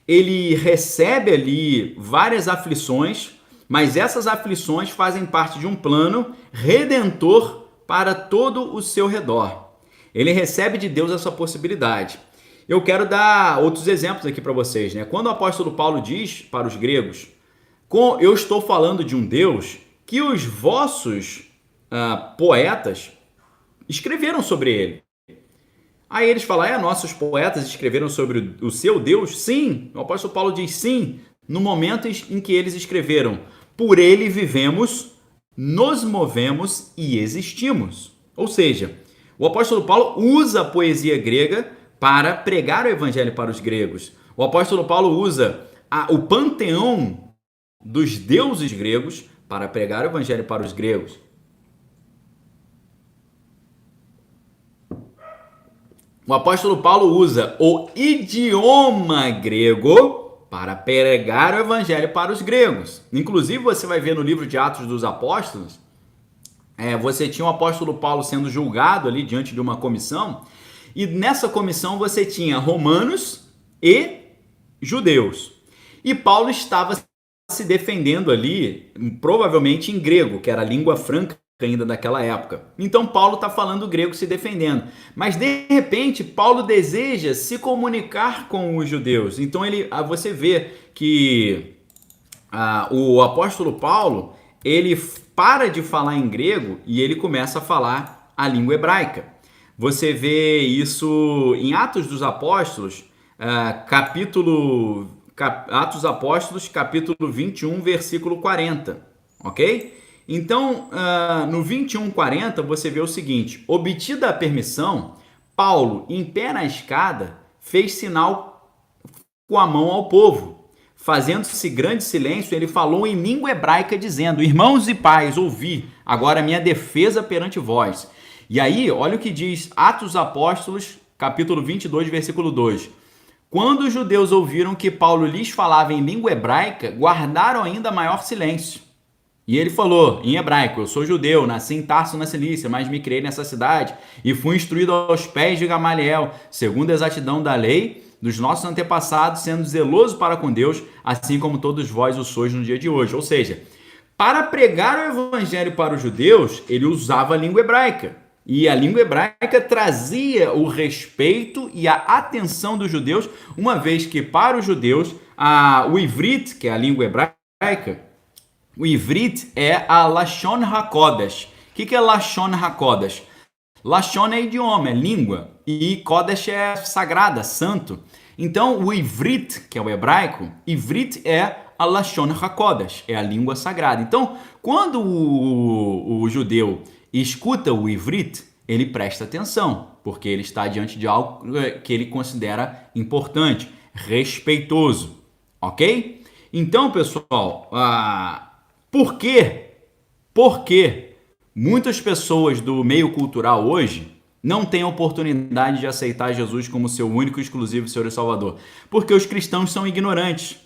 ele recebe ali várias aflições, mas essas aflições fazem parte de um plano redentor para todo o seu redor. Ele recebe de Deus essa possibilidade. Eu quero dar outros exemplos aqui para vocês, né? Quando o apóstolo Paulo diz para os gregos, eu estou falando de um Deus que os vossos poetas escreveram sobre ele. Aí eles falam, nossos poetas escreveram sobre o seu Deus? Sim, o apóstolo Paulo diz sim, no momento em que eles escreveram, por ele vivemos, nos movemos e existimos. Ou seja, o apóstolo Paulo usa a poesia grega para pregar o evangelho para os gregos. O apóstolo Paulo usa o panteão dos deuses gregos para pregar o evangelho para os gregos. O apóstolo Paulo usa o idioma grego para pregar o evangelho para os gregos. Inclusive, você vai ver no livro de Atos dos Apóstolos, você tinha o apóstolo Paulo sendo julgado ali diante de uma comissão, e nessa comissão você tinha romanos e judeus. E Paulo estava se defendendo ali, provavelmente em grego, que era a língua franca ainda daquela época. Então Paulo está falando grego se defendendo. Mas de repente Paulo deseja se comunicar com os judeus. Então você vê que o apóstolo Paulo, ele para de falar em grego e ele começa a falar a língua hebraica. Você vê isso em Atos dos Apóstolos, Atos Apóstolos, capítulo 21, versículo 40, ok? Então, no 21:40, você vê o seguinte: obtida a permissão, Paulo, em pé na escada, fez sinal com a mão ao povo. Fazendo-se grande silêncio, ele falou em língua hebraica, dizendo: irmãos e pais, ouvi agora a minha defesa perante vós. E aí, olha o que diz Atos Apóstolos, capítulo 22, versículo 2. Quando os judeus ouviram que Paulo lhes falava em língua hebraica, guardaram ainda maior silêncio. E ele falou em hebraico: eu sou judeu, nasci em Tarso na Cilícia, mas me criei nessa cidade e fui instruído aos pés de Gamaliel, segundo a exatidão da lei dos nossos antepassados, sendo zeloso para com Deus, assim como todos vós o sois no dia de hoje. Ou seja, para pregar o evangelho para os judeus, ele usava a língua hebraica. E a língua hebraica trazia o respeito e a atenção dos judeus, uma vez que para os judeus, o Ivrit, que é a língua hebraica, o Ivrit é a Lashon HaKodesh. O que é Lashon HaKodesh? Lashon é idioma, é língua, e Kodesh é sagrada, santo. Então, o Ivrit, que é o hebraico, Ivrit é a Lashon HaKodesh, é a língua sagrada. Então, quando o judeu escuta o Ivrit, ele presta atenção, porque ele está diante de algo que ele considera importante, respeitoso, ok? Então, pessoal, por quê? Porque muitas pessoas do meio cultural hoje não têm a oportunidade de aceitar Jesus como seu único e exclusivo Senhor e Salvador, porque os cristãos são ignorantes.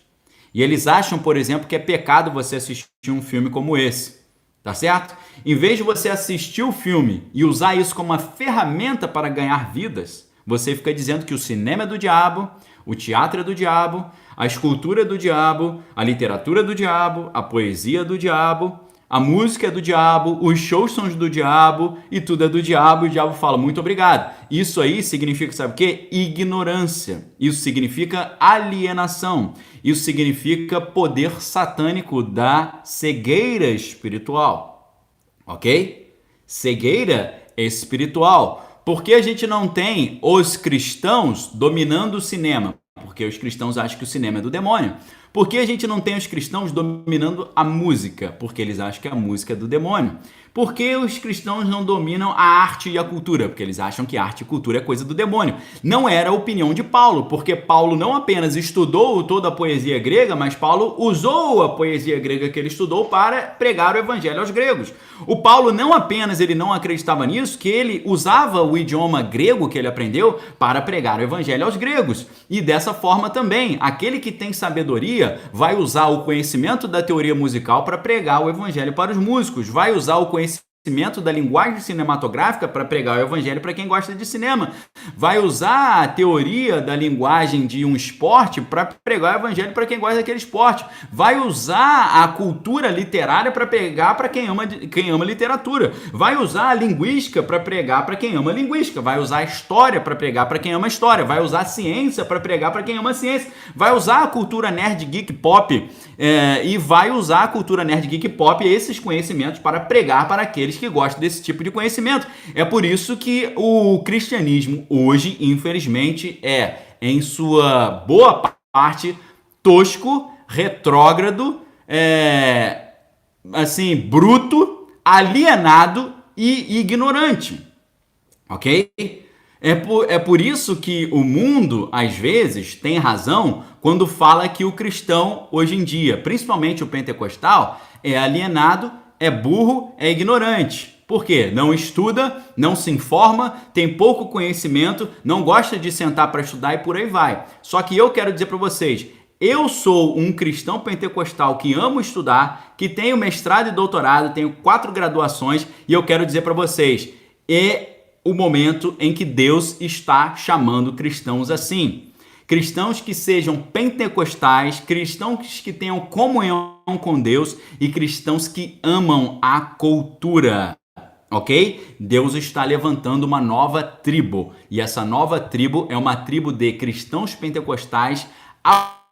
E eles acham, por exemplo, que é pecado você assistir um filme como esse, tá certo? Em vez de você assistir o filme e usar isso como uma ferramenta para ganhar vidas, você fica dizendo que o cinema é do diabo, o teatro é do diabo, a escultura é do diabo, a literatura é do diabo, a poesia é do diabo, a música é do diabo, os shows são do diabo e tudo é do diabo, e o diabo fala muito obrigado. Isso aí significa, sabe o quê? Ignorância. Isso significa alienação. Isso significa poder satânico da cegueira espiritual. Ok? Cegueira espiritual. Por que a gente não tem os cristãos dominando o cinema? Porque os cristãos acham que o cinema é do demônio. Por que a gente não tem os cristãos dominando a música? Porque eles acham que a música é do demônio. Por que os cristãos não dominam a arte e a cultura? Porque eles acham que arte e cultura é coisa do demônio. Não era a opinião de Paulo, porque Paulo não apenas estudou toda a poesia grega, mas Paulo usou a poesia grega que ele estudou para pregar o evangelho aos gregos. O Paulo não apenas ele não acreditava nisso, que ele usava o idioma grego que ele aprendeu para pregar o evangelho aos gregos. E dessa forma também, aquele que tem sabedoria vai usar o conhecimento da teoria musical para pregar o evangelho para os músicos, vai usar o conhecimento da linguagem cinematográfica para pregar o evangelho para quem gosta de cinema, vai usar a teoria da linguagem de um esporte para pregar o evangelho para quem gosta daquele esporte, vai usar a cultura literária para pregar para quem ama literatura, vai usar a linguística para pregar para quem ama linguística, vai usar a história para pregar para quem ama história, vai usar a ciência para pregar para quem ama ciência, vai usar a cultura nerd geek pop e vai usar a cultura nerd geek pop e esses conhecimentos para pregar para aqueles que gostam desse tipo de conhecimento. É por isso que o cristianismo hoje, infelizmente, em sua boa parte, tosco, retrógrado, assim, bruto, alienado e ignorante. Ok? É por isso que o mundo, às vezes, tem razão quando fala que o cristão, hoje em dia, principalmente o pentecostal, é alienado, é burro, é ignorante. Por quê? Não estuda, não se informa, tem pouco conhecimento, não gosta de sentar para estudar e por aí vai. Só que eu quero dizer para vocês, eu sou um cristão pentecostal que amo estudar, que tenho mestrado e doutorado, tenho 4 graduações e eu quero dizer para vocês, é o momento em que Deus está chamando cristãos assim. Cristãos que sejam pentecostais, cristãos que tenham comunhão com Deus e cristãos que amam a cultura. ok? Deus está levantando uma nova tribo. E essa nova tribo é uma tribo de cristãos pentecostais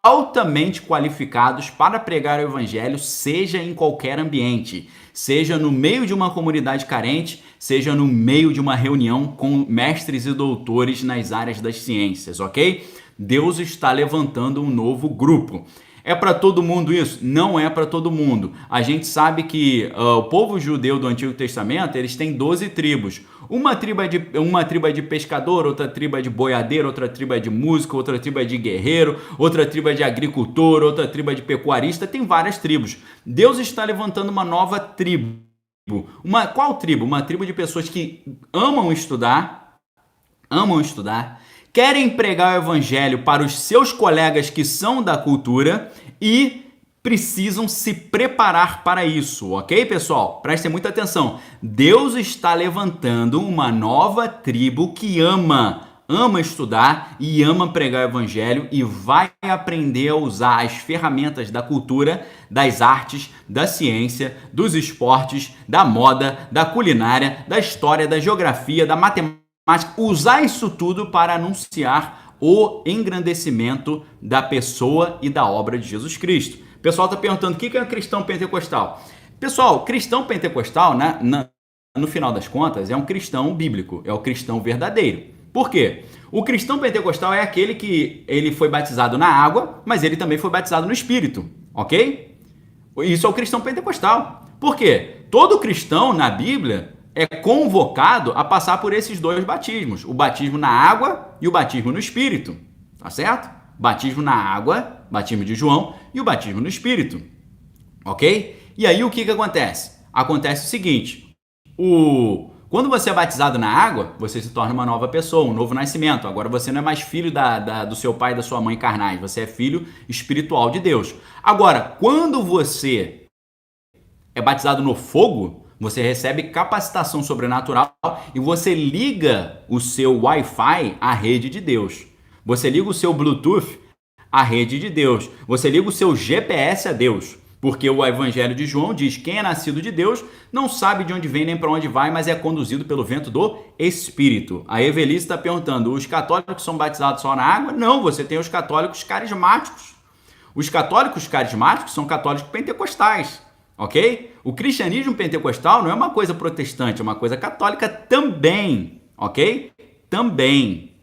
altamente qualificados para pregar o evangelho, seja em qualquer ambiente, seja no meio de uma comunidade carente, seja no meio de uma reunião com mestres e doutores nas áreas das ciências, ok? Deus está levantando um novo grupo. É para todo mundo isso? Não é para todo mundo. A gente sabe que o povo judeu do Antigo Testamento, eles têm 12 tribos. Uma tribo é de pescador, outra tribo é de boiadeiro, outra tribo é de músico, outra tribo é de guerreiro, outra tribo é de agricultor, outra tribo é de pecuarista. Tem várias tribos. Deus está levantando uma nova tribo. Qual tribo? Uma tribo de pessoas que amam estudar, querem pregar o evangelho para os seus colegas que são da cultura e precisam se preparar para isso, ok, pessoal? Prestem muita atenção. Deus está levantando uma nova tribo que ama estudar e ama pregar o evangelho e vai aprender a usar as ferramentas da cultura, das artes, da ciência, dos esportes, da moda, da culinária, da história, da geografia, da matemática, usar isso tudo para anunciar o engrandecimento da pessoa e da obra de Jesus Cristo. O pessoal está perguntando o que é um cristão pentecostal. Pessoal, cristão pentecostal, no final das contas, é um cristão bíblico, é o cristão verdadeiro. Por quê? O cristão pentecostal é aquele que ele foi batizado na água, mas ele também foi batizado no Espírito, ok? Isso é o cristão pentecostal. Por quê? Todo cristão na Bíblia é convocado a passar por esses dois batismos, o batismo na água e o batismo no Espírito, tá certo? Batismo na água, batismo de João, e o batismo no Espírito, ok? E aí o que acontece? Acontece o seguinte, quando você é batizado na água, você se torna uma nova pessoa, um novo nascimento. Agora você não é mais filho do seu pai e da sua mãe carnais, você é filho espiritual de Deus. Agora, quando você é batizado no fogo, você recebe capacitação sobrenatural e você liga o seu Wi-Fi à rede de Deus. Você liga o seu Bluetooth à rede de Deus. Você liga o seu GPS a Deus. Porque o Evangelho de João diz: quem é nascido de Deus não sabe de onde vem nem para onde vai, mas é conduzido pelo vento do Espírito. A Evelise está perguntando: os católicos são batizados só na água? Não, você tem os católicos carismáticos. Os católicos carismáticos são católicos pentecostais. Ok? O cristianismo pentecostal não é uma coisa protestante, é uma coisa católica também, ok? Também.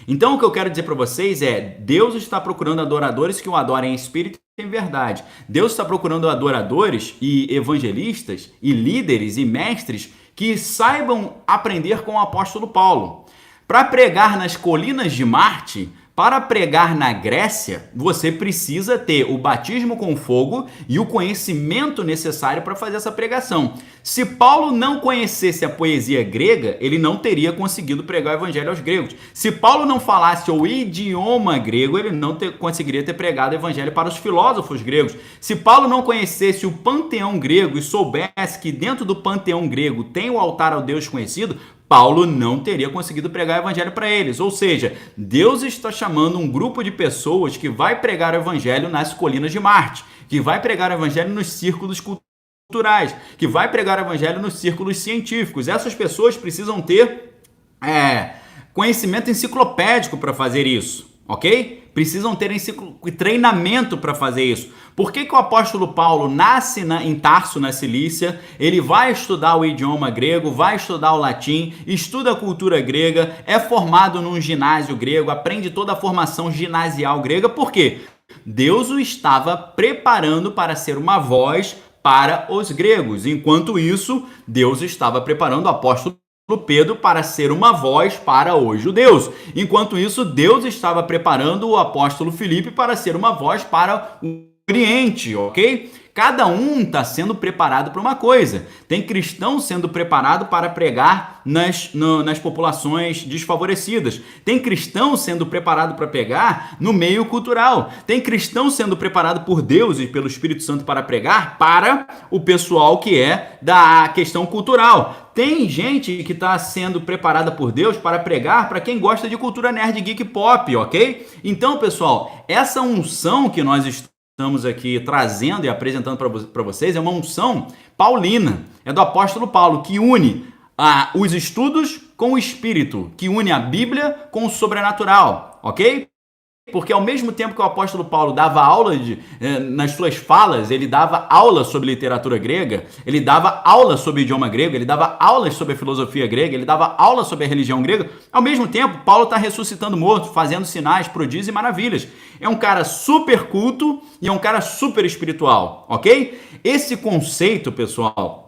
Então o que eu quero dizer para vocês é, Deus está procurando adoradores que o adorem em espírito e em verdade. Deus está procurando adoradores e evangelistas e líderes e mestres que saibam aprender com o apóstolo Paulo. Para pregar nas colinas de Marte, para pregar na Grécia, você precisa ter o batismo com fogo e o conhecimento necessário para fazer essa pregação. Se Paulo não conhecesse a poesia grega, ele não teria conseguido pregar o evangelho aos gregos. Se Paulo não falasse o idioma grego, ele não conseguiria ter pregado o evangelho para os filósofos gregos. Se Paulo não conhecesse o panteão grego e soubesse que dentro do panteão grego tem o altar ao Deus conhecido, Paulo não teria conseguido pregar o evangelho para eles. Ou seja, Deus está chamando um grupo de pessoas que vai pregar o evangelho nas colinas de Marte, que vai pregar o evangelho nos círculos culturais, que vai pregar o evangelho nos círculos científicos. Essas pessoas precisam ter conhecimento enciclopédico para fazer isso, ok? Precisam ter treinamento para fazer isso. Por que o apóstolo Paulo nasce em Tarso, na Cilícia, ele vai estudar o idioma grego, vai estudar o latim, estuda a cultura grega, é formado num ginásio grego, aprende toda a formação ginasial grega? Por quê? Deus o estava preparando para ser uma voz para os gregos. Enquanto isso, Deus estava preparando o apóstolo Pedro para ser uma voz para os judeus. Enquanto isso, Deus estava preparando o apóstolo Filipe para ser uma voz para o Oriente, ok? Cada um está sendo preparado para uma coisa. Tem cristão sendo preparado para pregar nas populações desfavorecidas. Tem cristão sendo preparado para pregar no meio cultural. Tem cristão sendo preparado por Deus e pelo Espírito Santo para pregar para o pessoal que é da questão cultural. Tem gente que está sendo preparada por Deus para pregar para quem gosta de cultura nerd, geek, pop, ok? Então, pessoal, essa unção que nós estamos aqui trazendo e apresentando para vocês é uma unção paulina, é do apóstolo Paulo, que une os estudos com o Espírito, que une a Bíblia com o sobrenatural, ok? Porque ao mesmo tempo que o apóstolo Paulo dava aula nas suas falas, ele dava aula sobre literatura grega, ele dava aula sobre o idioma grego, ele dava aulas sobre a filosofia grega, ele dava aula sobre a religião grega. Ao mesmo tempo, Paulo está ressuscitando mortos, fazendo sinais, prodígios e maravilhas. É um cara super culto e é um cara super espiritual, ok? Esse conceito, pessoal,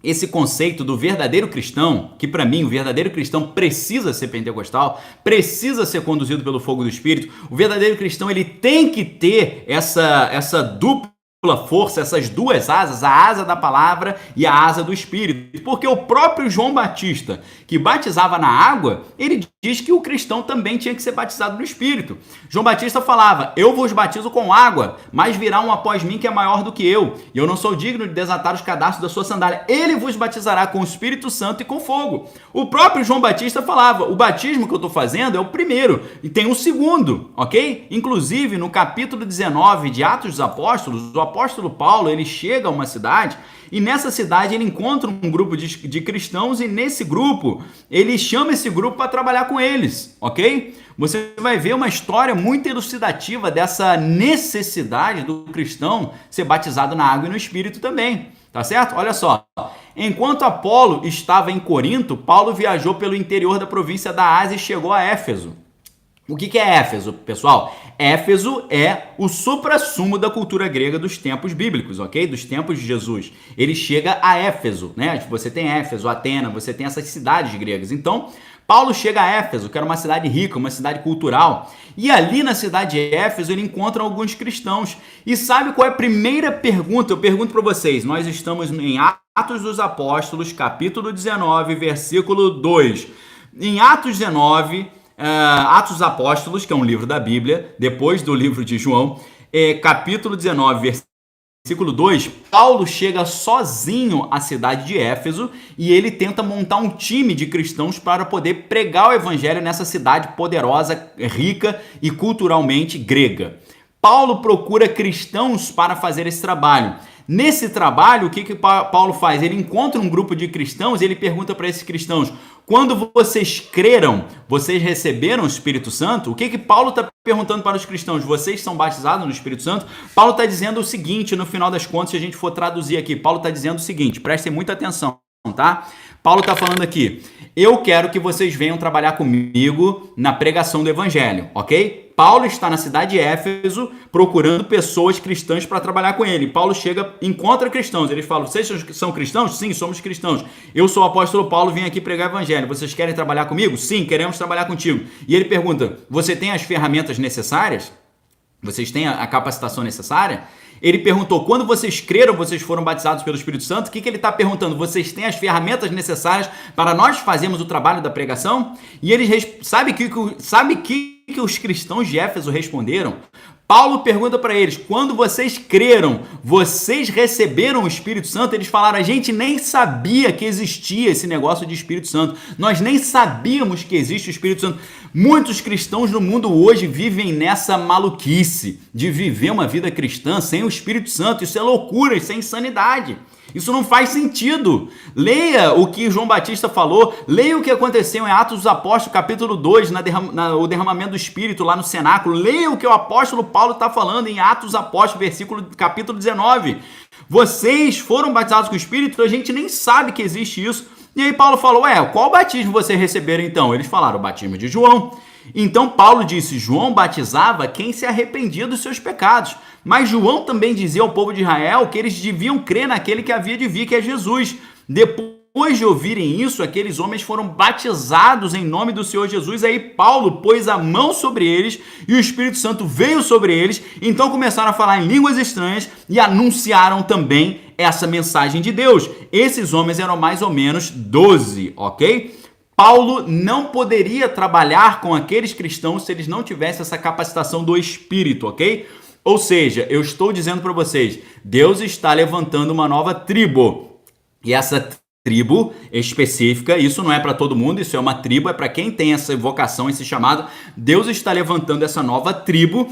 esse conceito do verdadeiro cristão, que para mim o verdadeiro cristão precisa ser pentecostal, precisa ser conduzido pelo fogo do Espírito. O verdadeiro cristão, ele tem que ter essa dupla força, essas duas asas, a asa da palavra e a asa do Espírito. Porque o próprio João Batista, que batizava na água, ele diz que o cristão também tinha que ser batizado no Espírito. João Batista falava: eu vos batizo com água, mas virá um após mim que é maior do que eu, e eu não sou digno de desatar os cadarços da sua sandália. Ele vos batizará com o Espírito Santo e com fogo. O próprio João Batista falava: o batismo que eu estou fazendo é o primeiro, e tem um segundo, ok? Inclusive, no capítulo 19 de Atos dos Apóstolos, o apóstolo Paulo, ele chega a uma cidade, e nessa cidade ele encontra um grupo de cristãos, e nesse grupo, ele chama esse grupo para trabalhar com eles, ok? Você vai ver uma história muito elucidativa dessa necessidade do cristão ser batizado na água e no Espírito também, tá certo? Olha só, enquanto Apolo estava em Corinto, Paulo viajou pelo interior da província da Ásia e chegou a Éfeso. O que é Éfeso, pessoal? Éfeso é o suprassumo da cultura grega dos tempos bíblicos, ok? Dos tempos de Jesus. Ele chega a Éfeso, né? Você tem Éfeso, Atena, você tem essas cidades gregas. Então, Paulo chega a Éfeso, que era uma cidade rica, uma cidade cultural. E ali na cidade de Éfeso, ele encontra alguns cristãos. E sabe qual é a primeira pergunta? Eu pergunto para vocês. Nós estamos em Atos dos Apóstolos, capítulo 19, versículo 2. Em Atos 19... Atos dos Apóstolos, que é um livro da Bíblia, depois do livro de João, capítulo 19, versículo 2, Paulo chega sozinho à cidade de Éfeso e ele tenta montar um time de cristãos para poder pregar o evangelho nessa cidade poderosa, rica e culturalmente grega. Paulo procura cristãos para fazer esse trabalho. Nesse trabalho, o que Paulo faz? Ele encontra um grupo de cristãos e ele pergunta para esses cristãos: quando vocês creram, vocês receberam o Espírito Santo? O que Paulo está perguntando para os cristãos? Vocês são batizados no Espírito Santo? Paulo está dizendo o seguinte, no final das contas, se a gente for traduzir aqui, Paulo está dizendo o seguinte, prestem muita atenção, tá? Paulo está falando aqui: eu quero que vocês venham trabalhar comigo na pregação do evangelho, ok? Paulo está na cidade de Éfeso procurando pessoas cristãs para trabalhar com ele. Paulo chega, encontra cristãos. Eles falam: vocês são cristãos? Sim, somos cristãos. Eu sou o apóstolo Paulo, vim aqui pregar o evangelho. Vocês querem trabalhar comigo? Sim, queremos trabalhar contigo. E ele pergunta: você tem as ferramentas necessárias? Vocês têm a capacitação necessária? Ele perguntou: quando vocês creram, vocês foram batizados pelo Espírito Santo? O que ele está perguntando? Vocês têm as ferramentas necessárias para nós fazermos o trabalho da pregação? E eles sabe que os cristãos de Éfeso responderam? Paulo pergunta para eles: quando vocês creram, vocês receberam o Espírito Santo? Eles falaram: a gente nem sabia que existia esse negócio de Espírito Santo. Nós nem sabíamos que existe o Espírito Santo. Muitos cristãos no mundo hoje vivem nessa maluquice de viver uma vida cristã sem o Espírito Santo. Isso é loucura, isso é insanidade. Isso não faz sentido. Leia o que João Batista falou, leia o que aconteceu em Atos dos Apóstolos, capítulo 2, o derramamento do Espírito lá no cenáculo. Leia o que o apóstolo Paulo está falando em Atos dos Apóstolos, capítulo 19. Vocês foram batizados com o Espírito, a gente nem sabe que existe isso. E aí Paulo falou: qual batismo vocês receberam então? Eles falaram: o batismo de João. Então Paulo disse: João batizava quem se arrependia dos seus pecados. Mas João também dizia ao povo de Israel que eles deviam crer naquele que havia de vir, que é Jesus. Depois de ouvirem isso, aqueles homens foram batizados em nome do Senhor Jesus. Aí Paulo pôs a mão sobre eles e o Espírito Santo veio sobre eles. Então começaram a falar em línguas estranhas e anunciaram também essa mensagem de Deus. Esses homens eram mais ou menos 12, ok? Paulo não poderia trabalhar com aqueles cristãos se eles não tivessem essa capacitação do Espírito, ok? Ou seja, eu estou dizendo para vocês, Deus está levantando uma nova tribo. E essa tribo específica, isso não é para todo mundo, isso é uma tribo, é para quem tem essa vocação, esse chamado. Deus está levantando essa nova tribo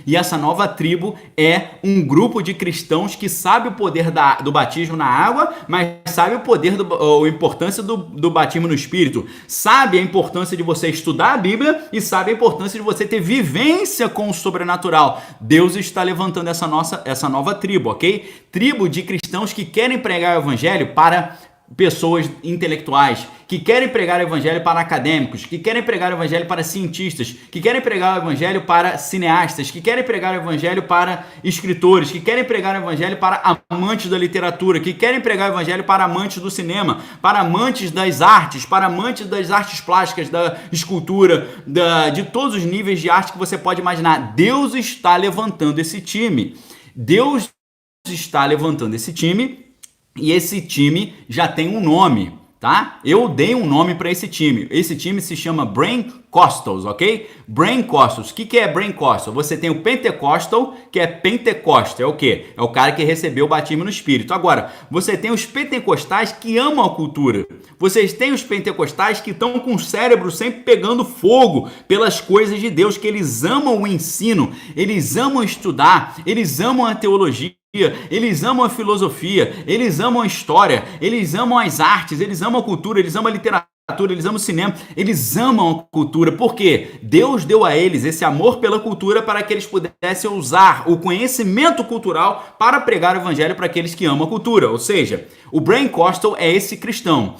E essa nova tribo é um grupo de cristãos que sabe o poder do batismo na água, mas sabe o poder, a importância do batismo no Espírito. Sabe a importância de você estudar a Bíblia e sabe a importância de você ter vivência com o sobrenatural. Deus está levantando essa nova tribo, ok? Tribo de cristãos que querem pregar o evangelho para pessoas intelectuais, que querem pregar o evangelho para acadêmicos, que querem pregar o evangelho para cientistas, que querem pregar o evangelho para cineastas, que querem pregar o evangelho para escritores, que querem pregar o evangelho para amantes da literatura, que querem pregar o evangelho para amantes do cinema, para amantes das artes, para amantes das artes plásticas, da escultura, de todos os níveis de arte que você pode imaginar. Deus está levantando esse time. Deus está levantando esse time. E esse time já tem um nome, tá? Eu dei um nome para esse time. Esse time se chama Brain-Costals, ok? Brain-Costals. O que é Brain-Costal? Você tem o Pentecostal, que é Pentecoste. É o quê? É o cara que recebeu o batismo no Espírito. Agora, você tem os pentecostais que amam a cultura. Vocês têm os pentecostais que estão com o cérebro sempre pegando fogo pelas coisas de Deus, que eles amam o ensino, eles amam estudar, eles amam a teologia. Eles amam a filosofia, eles amam a história, eles amam as artes, eles amam a cultura, eles amam a literatura, eles amam o cinema, eles amam a cultura. Por quê? Deus deu a eles esse amor pela cultura para que eles pudessem usar o conhecimento cultural para pregar o evangelho para aqueles que amam a cultura. Ou seja, o Brain-Costal é esse cristão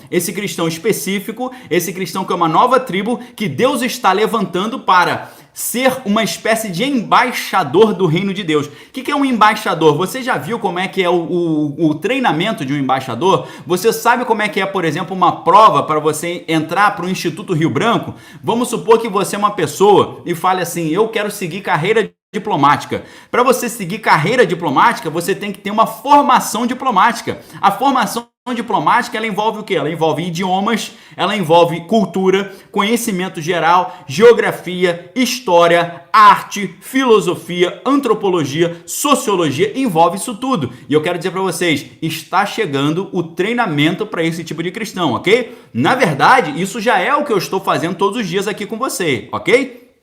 específico, esse cristão que é uma nova tribo que Deus está levantando para ser uma espécie de embaixador do reino de Deus. O que é um embaixador? Você já viu como é que é o treinamento de um embaixador? Você sabe como é que é, por exemplo, uma prova para você entrar para o Instituto Rio Branco? Vamos supor que você é uma pessoa e fale assim, eu quero seguir carreira diplomática. Para você seguir carreira diplomática, você tem que ter uma formação diplomática. A formação diplomática, ela envolve o quê? Ela envolve idiomas, ela envolve cultura, conhecimento geral, geografia, história, arte, filosofia, antropologia, sociologia, envolve isso tudo. E eu quero dizer para vocês, está chegando o treinamento para esse tipo de cristão, ok? Na verdade, isso já é o que eu estou fazendo todos os dias aqui com você, ok?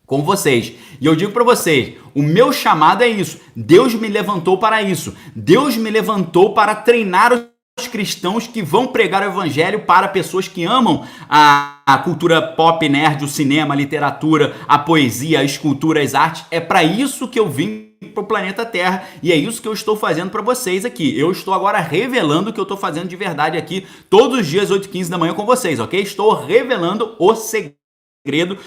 Com vocês. E eu digo para vocês, o meu chamado é isso. Deus me levantou para isso. Deus me levantou para treinar os cristãos que vão pregar o evangelho para pessoas que amam a cultura pop, nerd, o cinema, a literatura, a poesia, a escultura, as artes. É para isso que eu vim para o planeta Terra e é isso que eu estou fazendo para vocês aqui. Eu estou agora revelando o que eu estou fazendo de verdade aqui todos os dias, 8h15 da manhã com vocês, ok? Estou revelando o segredo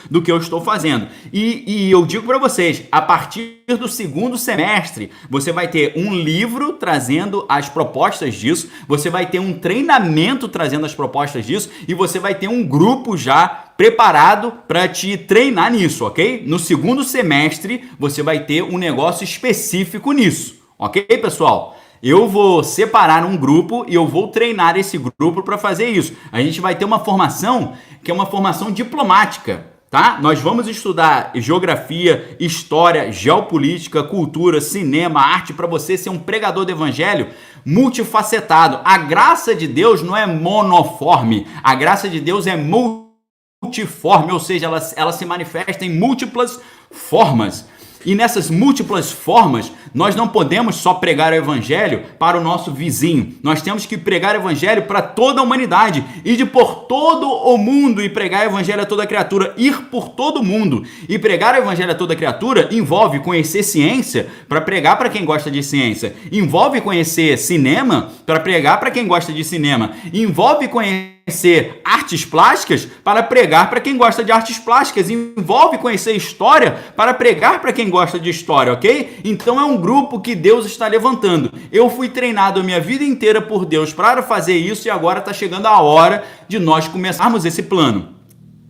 do que eu estou fazendo. E eu digo para vocês, a partir do segundo semestre, você vai ter um livro trazendo as propostas disso, você vai ter um treinamento trazendo as propostas disso e você vai ter um grupo já preparado para te treinar nisso, ok? No segundo semestre, você vai ter um negócio específico nisso, ok, pessoal? Eu vou separar um grupo e eu vou treinar esse grupo para fazer isso. A gente vai ter uma formação que é uma formação diplomática, tá? Nós vamos estudar geografia, história, geopolítica, cultura, cinema, arte, para você ser um pregador do evangelho multifacetado. A graça de Deus não é monoforme, a graça de Deus é multiforme, ou seja, ela se manifesta em múltiplas formas. E nessas múltiplas formas, nós não podemos só pregar o evangelho para o nosso vizinho. Nós temos que pregar o evangelho para toda a humanidade. Ir por todo o mundo e pregar o evangelho a toda criatura. Ir por todo o mundo e pregar o evangelho a toda criatura envolve conhecer ciência para pregar para quem gosta de ciência. Envolve conhecer cinema para pregar para quem gosta de cinema. Envolve conhecer artes plásticas para pregar para quem gosta de artes plásticas. Envolve conhecer história para pregar para quem gosta de história, ok? Então é um grupo que Deus está levantando. Eu fui treinado a minha vida inteira por Deus para fazer isso e agora está chegando a hora de nós começarmos esse plano.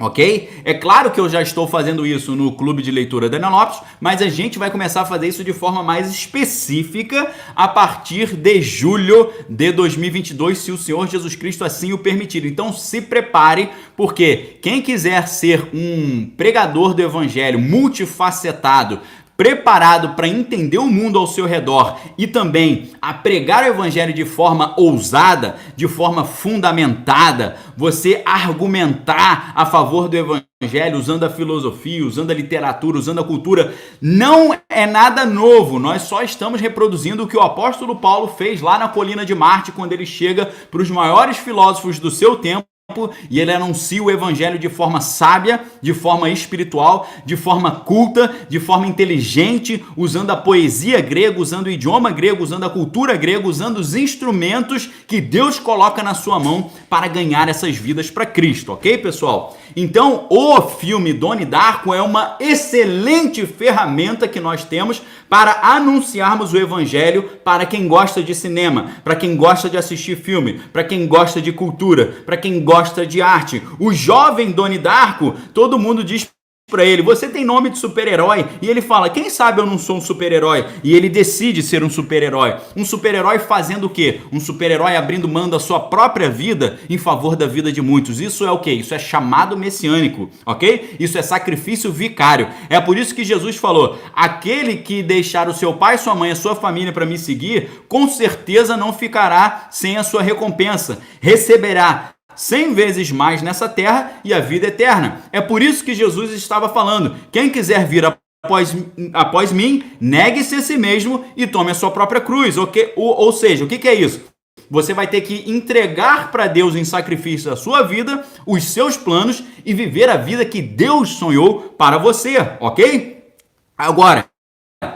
Ok? É claro que eu já estou fazendo isso no Clube de Leitura Daniel Lopes, mas a gente vai começar a fazer isso de forma mais específica a partir de julho de 2022, se o Senhor Jesus Cristo assim o permitir. Então se prepare, porque quem quiser ser um pregador do evangelho multifacetado, preparado para entender o mundo ao seu redor e também a pregar o evangelho de forma ousada, de forma fundamentada, você argumentar a favor do evangelho usando a filosofia, usando a literatura, usando a cultura, não é nada novo. Nós só estamos reproduzindo o que o apóstolo Paulo fez lá na colina de Marte, quando ele chega para os maiores filósofos do seu tempo e ele anuncia o evangelho de forma sábia, de forma espiritual, de forma culta, de forma inteligente, usando a poesia grega, usando o idioma grego, usando a cultura grega, usando os instrumentos que Deus coloca na sua mão para ganhar essas vidas para Cristo, ok, pessoal? Então, o filme Donnie Darko é uma excelente ferramenta que nós temos para anunciarmos o evangelho para quem gosta de cinema, para quem gosta de assistir filme, para quem gosta de cultura, para quem gosta de arte. O jovem Donnie Darko, todo mundo diz para ele, você tem nome de super-herói? E ele fala, quem sabe eu não sou um super-herói? E ele decide ser um super-herói. Um super-herói fazendo o quê? Um super-herói abrindo mão da sua própria vida em favor da vida de muitos. Isso é o quê? Isso é chamado messiânico, ok? Isso é sacrifício vicário. É por isso que Jesus falou, aquele que deixar o seu pai, sua mãe, a sua família para me seguir, com certeza não ficará sem a sua recompensa. Receberá 100 vezes mais nessa terra e a vida eterna. É por isso que Jesus estava falando, quem quiser vir após mim, negue-se a si mesmo e tome a sua própria cruz. Ou seja, o que é isso? Você vai ter que entregar para Deus em sacrifício a sua vida, os seus planos e viver a vida que Deus sonhou para você, ok? Agora,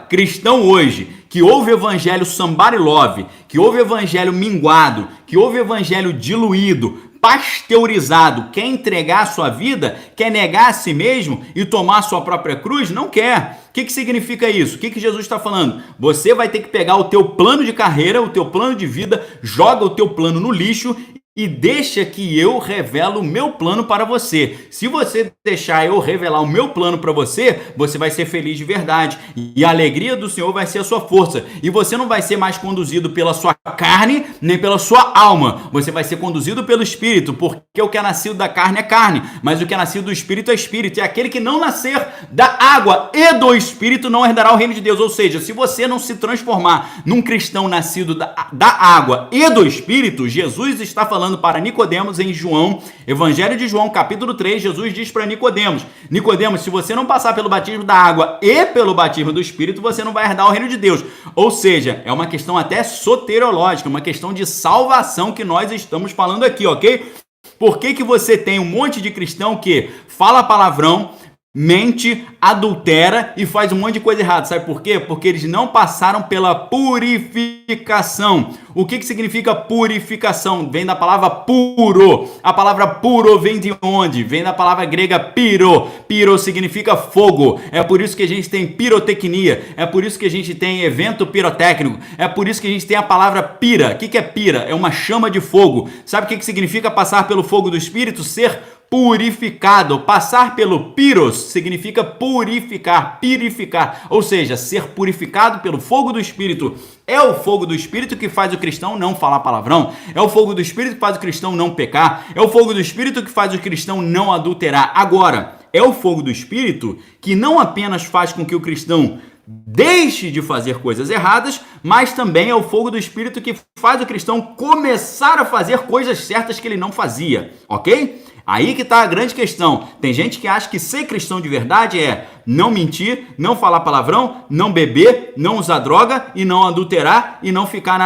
cristão hoje, que ouve o evangelho somebody love, que ouve o evangelho minguado, que ouve o evangelho diluído, pasteurizado, quer entregar a sua vida, quer negar a si mesmo e tomar a sua própria cruz? Não quer. O que significa isso? O que Jesus está falando? Você vai ter que pegar o teu plano de carreira, o teu plano de vida, joga o teu plano no lixo e deixa que eu revelo o meu plano para você. Se você deixar eu revelar o meu plano para você, você vai ser feliz de verdade. E a alegria do Senhor vai ser a sua força. E você não vai ser mais conduzido pela sua carne, nem pela sua alma. Você vai ser conduzido pelo Espírito, porque o que é nascido da carne é carne, mas o que é nascido do Espírito é Espírito. E aquele que não nascer da água e do Espírito não herdará o reino de Deus. Ou seja, se você não se transformar num cristão nascido da água e do Espírito, Jesus está falando para Nicodemos em João, Evangelho de João, capítulo 3, Jesus diz para Nicodemos, Nicodemos, se você não passar pelo batismo da água e pelo batismo do Espírito, você não vai herdar o reino de Deus. Ou seja, é uma questão até soteriológica, uma questão de salvação que nós estamos falando aqui, ok? Por que você tem um monte de cristão que fala palavrão, mente, adultera e faz um monte de coisa errada? Sabe por quê? Porque eles não passaram pela purificação. O que significa purificação? Vem da palavra puro. A palavra puro vem de onde? Vem da palavra grega piro. Piro significa fogo. É por isso que a gente tem pirotecnia. É por isso que a gente tem evento pirotécnico. É por isso que a gente tem a palavra pira. O que é pira? É uma chama de fogo. Sabe o que significa passar pelo fogo do Espírito? Ser purificado. Passar pelo piros significa purificar, purificar, ou seja, ser purificado pelo fogo do Espírito. É o fogo do Espírito que faz o cristão não falar palavrão, é o fogo do Espírito que faz o cristão não pecar, é o fogo do Espírito que faz o cristão não adulterar. Agora, é o fogo do Espírito que não apenas faz com que o cristão deixe de fazer coisas erradas, mas também é o fogo do Espírito que faz o cristão começar a fazer coisas certas que ele não fazia, ok? Aí que está a grande questão. Tem gente que acha que ser cristão de verdade é não mentir, não falar palavrão, não beber, não usar droga e não adulterar e não ficar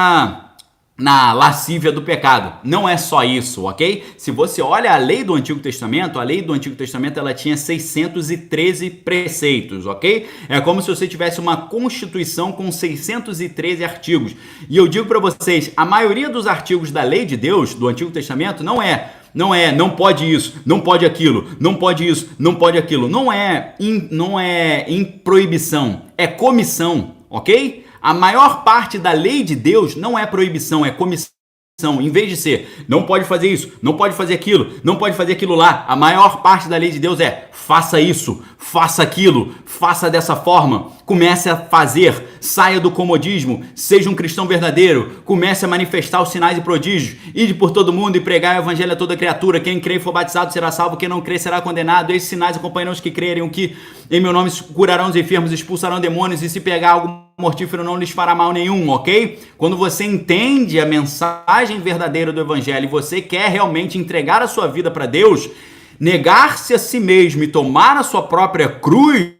na lascívia do pecado. Não é só isso, ok? Se você olha a lei do Antigo Testamento, ela tinha 613 preceitos, ok? É como se você tivesse uma Constituição com 613 artigos. E eu digo para vocês, a maioria dos artigos da lei de Deus, do Antigo Testamento, não não pode isso, não pode aquilo, não pode isso, não pode aquilo. Não é em proibição, é comissão, ok? A maior parte da lei de Deus não é proibição, é comissão. Em vez de ser, não pode fazer isso, não pode fazer aquilo, não pode fazer aquilo lá, a maior parte da lei de Deus é faça isso, faça aquilo, faça dessa forma, comece a fazer. saia do comodismo, seja um cristão verdadeiro, comece a manifestar os sinais e prodígios, ide por todo mundo e pregar o evangelho a toda criatura, quem crê e for batizado será salvo, quem não crê será condenado, esses sinais acompanharão os que crerem, o que em meu nome curarão os enfermos, expulsarão demônios, e se pegar algo mortífero não lhes fará mal nenhum, ok? Quando você entende a mensagem verdadeira do evangelho e você quer realmente entregar a sua vida para Deus, negar-se a si mesmo e tomar a sua própria cruz,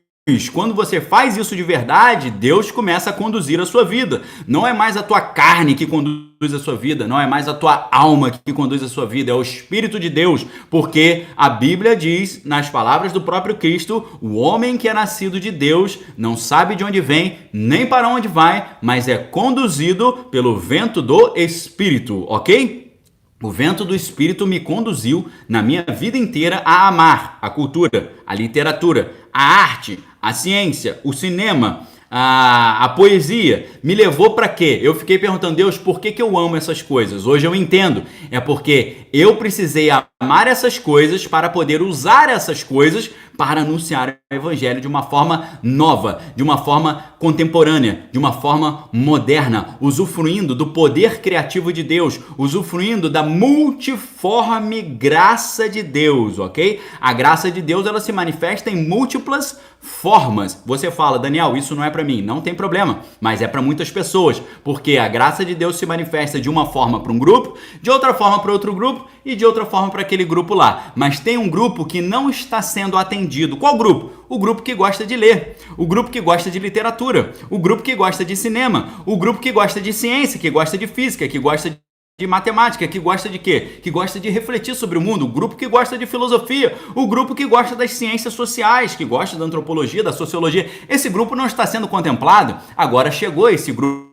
quando você faz isso de verdade, Deus começa a conduzir a sua vida. Não é mais a tua carne que conduz a sua vida, não é mais a tua alma que conduz a sua vida, é o Espírito de Deus, porque a Bíblia diz, nas palavras do próprio Cristo, o homem que é nascido de Deus não sabe de onde vem, nem para onde vai, mas é conduzido pelo vento do Espírito, ok? O vento do Espírito me conduziu na minha vida inteira a amar a cultura, a literatura, a arte, a ciência, o cinema, a poesia. Me levou para quê? Eu fiquei perguntando, Deus, por que eu amo essas coisas? Hoje eu entendo. É porque eu precisei amar essas coisas para poder usar essas coisas para anunciar o evangelho de uma forma nova, de uma forma contemporânea, de uma forma moderna, usufruindo do poder criativo de Deus, usufruindo da multiforme graça de Deus, ok? A graça de Deus, ela se manifesta em múltiplas formas. Você fala, Daniel, isso não é para mim. Não tem problema, mas é para muitas pessoas, porque a graça de Deus se manifesta de uma forma para um grupo, de outra forma para outro grupo e de outra forma para aquele grupo lá. Mas tem um grupo que não está sendo atendido. Qual grupo? O grupo que gosta de ler, o grupo que gosta de literatura, o grupo que gosta de cinema, o grupo que gosta de ciência, que gosta de física, que gosta de matemática, que gosta de quê? Que gosta de refletir sobre o mundo, o grupo que gosta de filosofia, o grupo que gosta das ciências sociais, que gosta da antropologia, da sociologia. Esse grupo não está sendo contemplado, agora chegou esse grupo.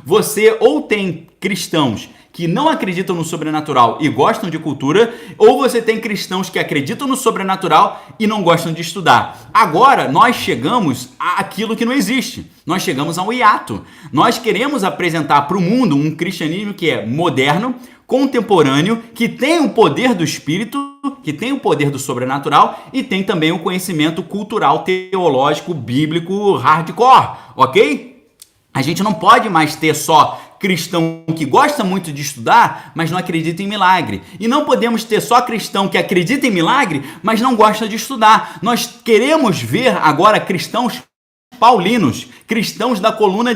Você ou tem cristãos que não acreditam no sobrenatural e gostam de cultura, ou você tem cristãos que acreditam no sobrenatural e não gostam de estudar. Agora, nós chegamos àquilo que não existe. Nós chegamos a um hiato. Nós queremos apresentar para o mundo um cristianismo que é moderno, contemporâneo, que tem o poder do Espírito, que tem o poder do sobrenatural e tem também o conhecimento cultural, teológico, bíblico, hardcore, ok? A gente não pode mais ter só cristão que gosta muito de estudar, mas não acredita em milagre. E não podemos ter só cristão que acredita em milagre, mas não gosta de estudar. Nós queremos ver agora cristãos paulinos, cristãos da coluna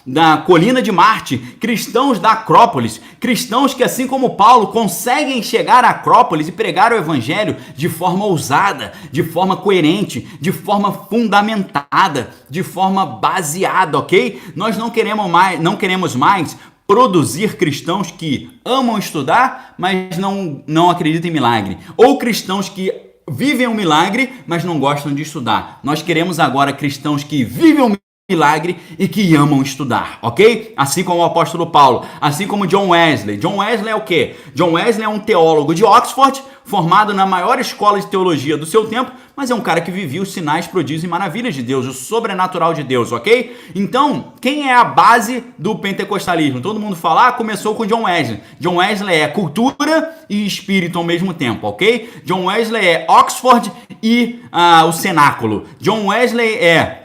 da colina de Marte, cristãos da Acrópolis, cristãos que, assim como Paulo, conseguem chegar à Acrópolis e pregar o evangelho de forma ousada, de forma coerente, de forma fundamentada, de forma baseada, ok? Nós não queremos mais produzir cristãos que amam estudar, mas não acreditam em milagre, ou cristãos que vivem um milagre, mas não gostam de estudar. Nós queremos agora cristãos que vivem um milagre e que amam estudar, ok? Assim como o apóstolo Paulo, assim como John Wesley. John Wesley é o quê? John Wesley é um teólogo de Oxford, formado na maior escola de teologia do seu tempo, mas é um cara que vivia os sinais, prodígios e maravilhas de Deus, o sobrenatural de Deus, ok? Então, quem é a base do pentecostalismo? Todo mundo fala, começou com John Wesley. John Wesley é cultura e espírito ao mesmo tempo, ok? John Wesley é Oxford e o cenáculo. John Wesley é,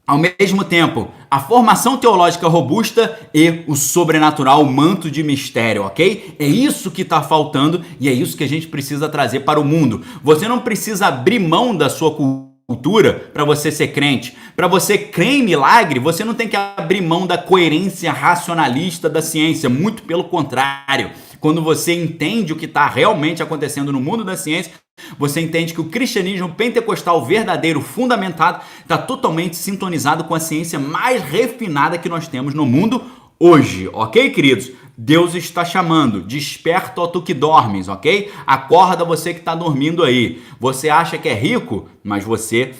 ao mesmo tempo, a formação teológica robusta e o sobrenatural, o manto de mistério, ok? É isso que está faltando e é isso que a gente precisa trazer para o mundo. Você não precisa abrir mão da sua cultura para você ser crente. Para você crer em milagre, você não tem que abrir mão da coerência racionalista da ciência. Muito pelo contrário. Quando você entende o que está realmente acontecendo no mundo da ciência, você entende que o cristianismo pentecostal verdadeiro, fundamentado, está totalmente sintonizado com a ciência mais refinada que nós temos no mundo hoje, ok, queridos? Deus está chamando, desperta, ó tu que dormes, ok? Acorda você que está dormindo aí. Você acha que é rico, mas você...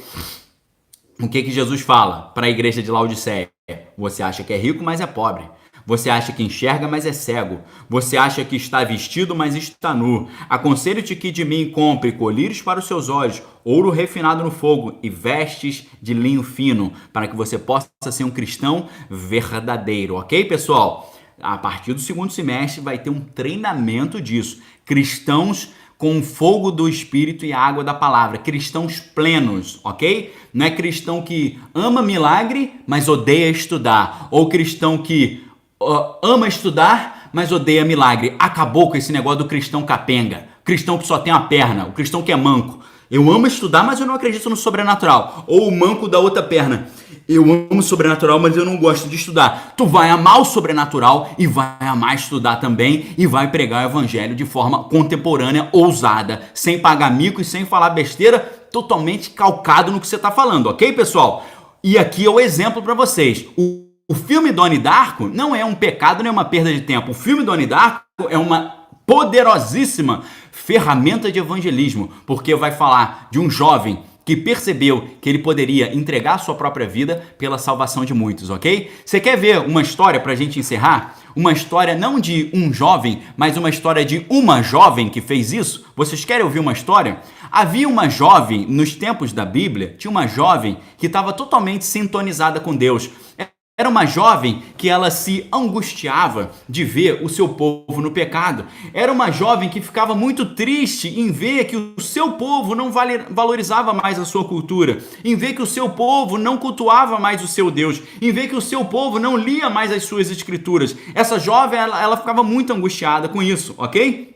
O que Jesus fala para a igreja de Laodiceia? Você acha que é rico, mas é pobre. Você acha que enxerga, mas é cego. Você acha que está vestido, mas está nu. Aconselho-te que de mim compre colírios para os seus olhos, ouro refinado no fogo e vestes de linho fino, para que você possa ser um cristão verdadeiro. Ok, pessoal? A partir do segundo semestre vai ter um treinamento disso. Cristãos com o fogo do Espírito e a água da palavra. Cristãos plenos, ok? Não é cristão que ama milagre, mas odeia estudar. Ou cristão que ama estudar, mas odeia milagre. Acabou com esse negócio do cristão capenga. Cristão que só tem a perna, o cristão que é manco. Eu amo estudar, mas eu não acredito no sobrenatural. Ou o manco da outra perna. Eu amo o sobrenatural, mas eu não gosto de estudar. Tu vai amar o sobrenatural e vai amar estudar também e vai pregar o evangelho de forma contemporânea, ousada, sem pagar mico e sem falar besteira, totalmente calcado no que você está falando, ok, pessoal? E aqui é o exemplo para vocês. O filme Donnie Darko não é um pecado nem uma perda de tempo. O filme Donnie Darko é uma poderosíssima ferramenta de evangelismo, porque vai falar de um jovem que percebeu que ele poderia entregar a sua própria vida pela salvação de muitos, ok? Você quer ver uma história para a gente encerrar? Uma história não de um jovem, mas uma história de uma jovem que fez isso? Vocês querem ouvir uma história? Havia uma jovem, nos tempos da Bíblia, tinha uma jovem que estava totalmente sintonizada com Deus. Era uma jovem que ela se angustiava de ver o seu povo no pecado. Era uma jovem que ficava muito triste em ver que o seu povo não valorizava mais a sua cultura, em ver que o seu povo não cultuava mais o seu Deus, em ver que o seu povo não lia mais as suas escrituras. Essa jovem, ela ficava muito angustiada com isso, ok?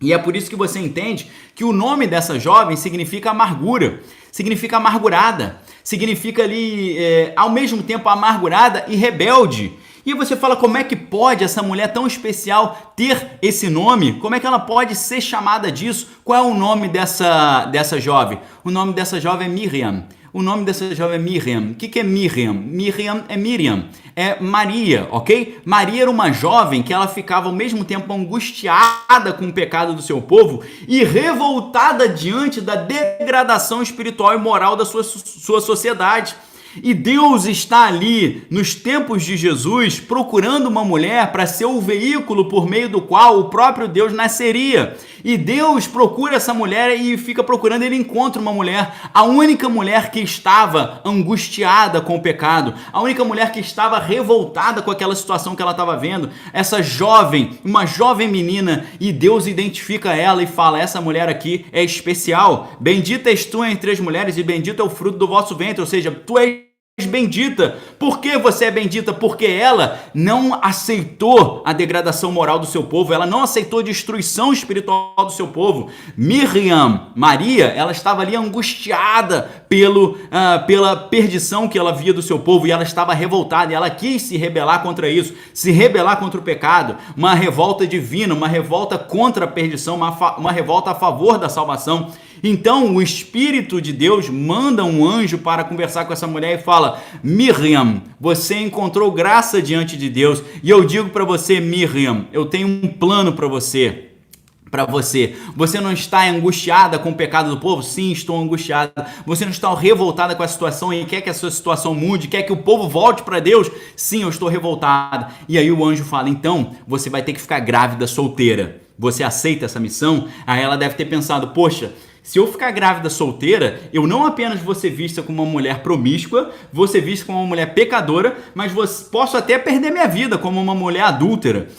E é por isso que você entende que o nome dessa jovem significa amargura, significa amargurada, significa ali, ao mesmo tempo, amargurada e rebelde. E você fala, como é que pode essa mulher tão especial ter esse nome? Como é que ela pode ser chamada disso? Qual é o nome dessa jovem? O nome dessa jovem é Miriam. O nome dessa jovem é Miriam. O que é Miriam? Miriam, é Maria, ok? Maria era uma jovem que ela ficava ao mesmo tempo angustiada com o pecado do seu povo e revoltada diante da degradação espiritual e moral da sua sociedade. E Deus está ali, nos tempos de Jesus, procurando uma mulher para ser o veículo por meio do qual o próprio Deus nasceria. E Deus procura essa mulher e fica procurando, ele encontra uma mulher, a única mulher que estava angustiada com o pecado, a única mulher que estava revoltada com aquela situação que ela estava vendo, essa jovem, uma jovem menina, e Deus identifica ela e fala, essa mulher aqui é especial, bendita és tu entre as mulheres e bendito é o fruto do vosso ventre, ou seja, tu és bendita. Por que você é bendita? Porque ela não aceitou a degradação moral do seu povo, ela não aceitou a destruição espiritual do seu povo. Miriam, Maria, ela estava ali angustiada pela perdição que ela via do seu povo e ela estava revoltada e ela quis se rebelar contra isso, se rebelar contra o pecado, uma revolta divina, uma revolta contra a perdição, uma revolta a favor da salvação. Então o Espírito de Deus manda um anjo para conversar com essa mulher e fala, Miriam, você encontrou graça diante de Deus e eu digo para você, Miriam, eu tenho um plano para você. Você não está angustiada com o pecado do povo? Sim, estou angustiada. Você não está revoltada com a situação e quer que a sua situação mude? Quer que o povo volte para Deus? Sim, eu estou revoltada. E aí o anjo fala, então você vai ter que ficar grávida solteira. Você aceita essa missão? Aí ela deve ter pensado, poxa, se eu ficar grávida solteira, eu não apenas vou ser vista como uma mulher promíscua, vou ser vista como uma mulher pecadora, mas posso até perder minha vida como uma mulher adúltera.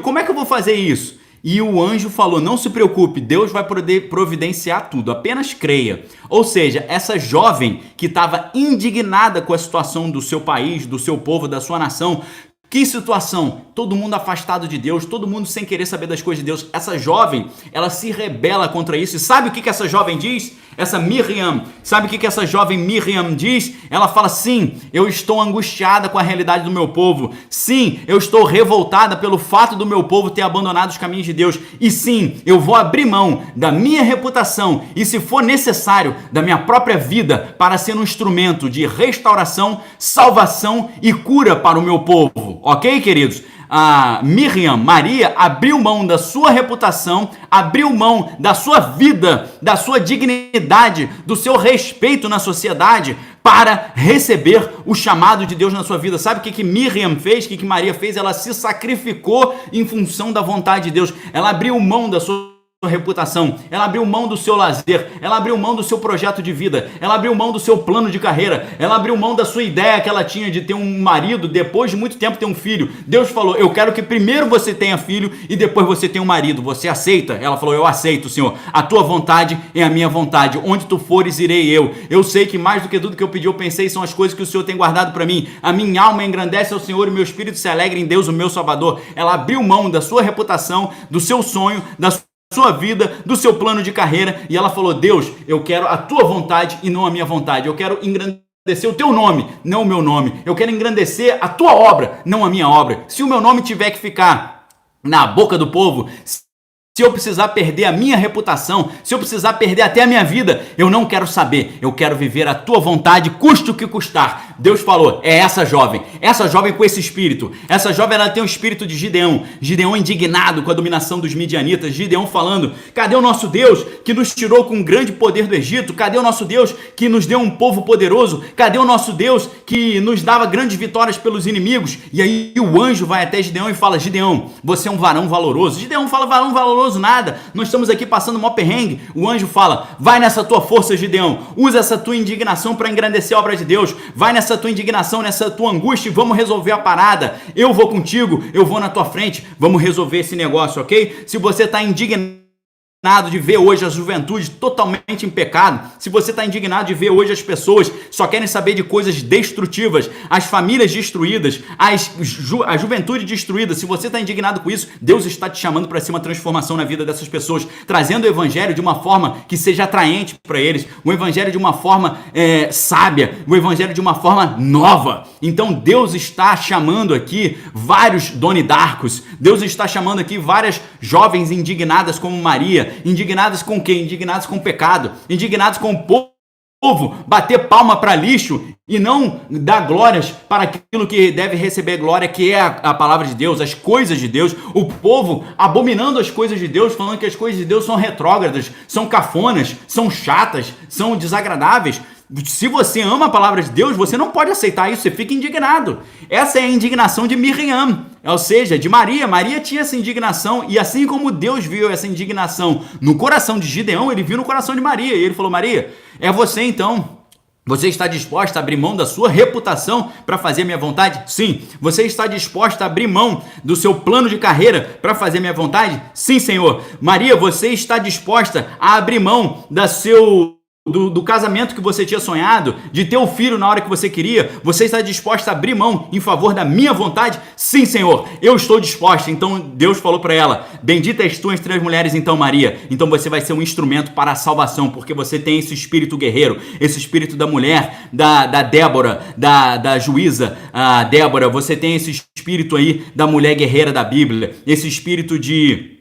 Como é que eu vou fazer isso? E o anjo falou, não se preocupe, Deus vai poder providenciar tudo, apenas creia. Ou seja, essa jovem que estava indignada com a situação do seu país, do seu povo, da sua nação, que situação? Todo mundo afastado de Deus, todo mundo sem querer saber das coisas de Deus. Essa jovem, ela se rebela contra isso. E sabe o que essa jovem diz? Essa Miriam, sabe o que essa jovem Miriam diz? Ela fala, sim, eu estou angustiada com a realidade do meu povo. Sim, eu estou revoltada pelo fato do meu povo ter abandonado os caminhos de Deus. E sim, eu vou abrir mão da minha reputação e, se for necessário, da minha própria vida para ser um instrumento de restauração, salvação e cura para o meu povo. Ok, queridos? A Miriam, Maria, abriu mão da sua reputação, abriu mão da sua vida, da sua dignidade, do seu respeito na sociedade para receber o chamado de Deus na sua vida. Sabe o que Miriam fez? O que Maria fez? Ela se sacrificou em função da vontade de Deus. Ela abriu mão da sua reputação, ela abriu mão do seu lazer, ela abriu mão do seu projeto de vida, ela abriu mão do seu plano de carreira, ela abriu mão da sua ideia que ela tinha de ter um marido, depois de muito tempo ter um filho. Deus falou, eu quero que primeiro você tenha filho e depois você tenha um marido. Você aceita? Ela falou, eu aceito, Senhor. A tua vontade é a minha vontade. Onde tu fores, irei eu. Eu sei que mais do que tudo que eu pedi, eu pensei, são as coisas que o Senhor tem guardado para mim. A minha alma engrandece ao Senhor e meu espírito se alegra em Deus, o meu Salvador. Ela abriu mão da sua reputação, do seu sonho, da sua vida, do seu plano de carreira, e ela falou, Deus, eu quero a tua vontade e não a minha vontade. Eu quero engrandecer o teu nome, não o meu nome. Eu quero engrandecer a tua obra, não a minha obra. Se o meu nome tiver que ficar na boca do povo, se eu precisar perder a minha reputação, se eu precisar perder até a minha vida, eu não quero saber. Eu quero viver a tua vontade, custe o que custar. Deus falou, é essa jovem com esse espírito. Essa jovem, ela tem o espírito de Gideão. Gideão indignado com a dominação dos midianitas. Gideão falando, cadê o nosso Deus que nos tirou com grande poder do Egito? Cadê o nosso Deus que nos deu um povo poderoso? Cadê o nosso Deus que nos dava grandes vitórias pelos inimigos? E aí o anjo vai até Gideão e fala, Gideão, você é um varão valoroso. Gideão fala, varão valoroso nada, nós estamos aqui passando mó perrengue. O anjo fala, vai nessa tua força, Gideão, usa essa tua indignação para engrandecer a obra de Deus, vai nessa tua indignação, nessa tua angústia e vamos resolver a parada. Eu vou contigo, eu vou na tua frente, vamos resolver esse negócio, ok? Se você está indignado de ver hoje a juventude totalmente em pecado, se você está indignado de ver hoje as pessoas só querem saber de coisas destrutivas, as famílias destruídas, a juventude destruída, se você está indignado com isso, Deus está te chamando para ser uma transformação na vida dessas pessoas, trazendo o evangelho de uma forma que seja atraente para eles, o evangelho de uma forma sábia, o evangelho de uma forma nova. Então Deus está chamando aqui vários Doni Darcos, Deus está chamando aqui várias jovens indignadas como Maria, indignados com quem? Indignados com o pecado, indignados com o povo, bater palma para lixo e não dar glórias para aquilo que deve receber glória, que é a palavra de Deus, as coisas de Deus. O povo abominando as coisas de Deus, falando que as coisas de Deus são retrógradas, são cafonas, são chatas, são desagradáveis. Se você ama a palavra de Deus, você não pode aceitar isso, você fica indignado. Essa é a indignação de Miriam, ou seja, de Maria. Maria tinha essa indignação, e assim como Deus viu essa indignação no coração de Gideão, ele viu no coração de Maria, e ele falou, Maria, é você então. Você está disposta a abrir mão da sua reputação para fazer a minha vontade? Sim. Você está disposta a abrir mão do seu plano de carreira para fazer a minha vontade? Sim, Senhor. Maria, você está disposta a abrir mão do casamento que você tinha sonhado, de ter o filho na hora que você queria? Você está disposta a abrir mão em favor da minha vontade? Sim, Senhor, eu estou disposta. Então Deus falou para ela, bendita és tu entre as mulheres, então Maria, então você vai ser um instrumento para a salvação, porque você tem esse espírito guerreiro, esse espírito da mulher, da Débora, da juíza, a Débora, você tem esse espírito aí da mulher guerreira da Bíblia, esse espírito de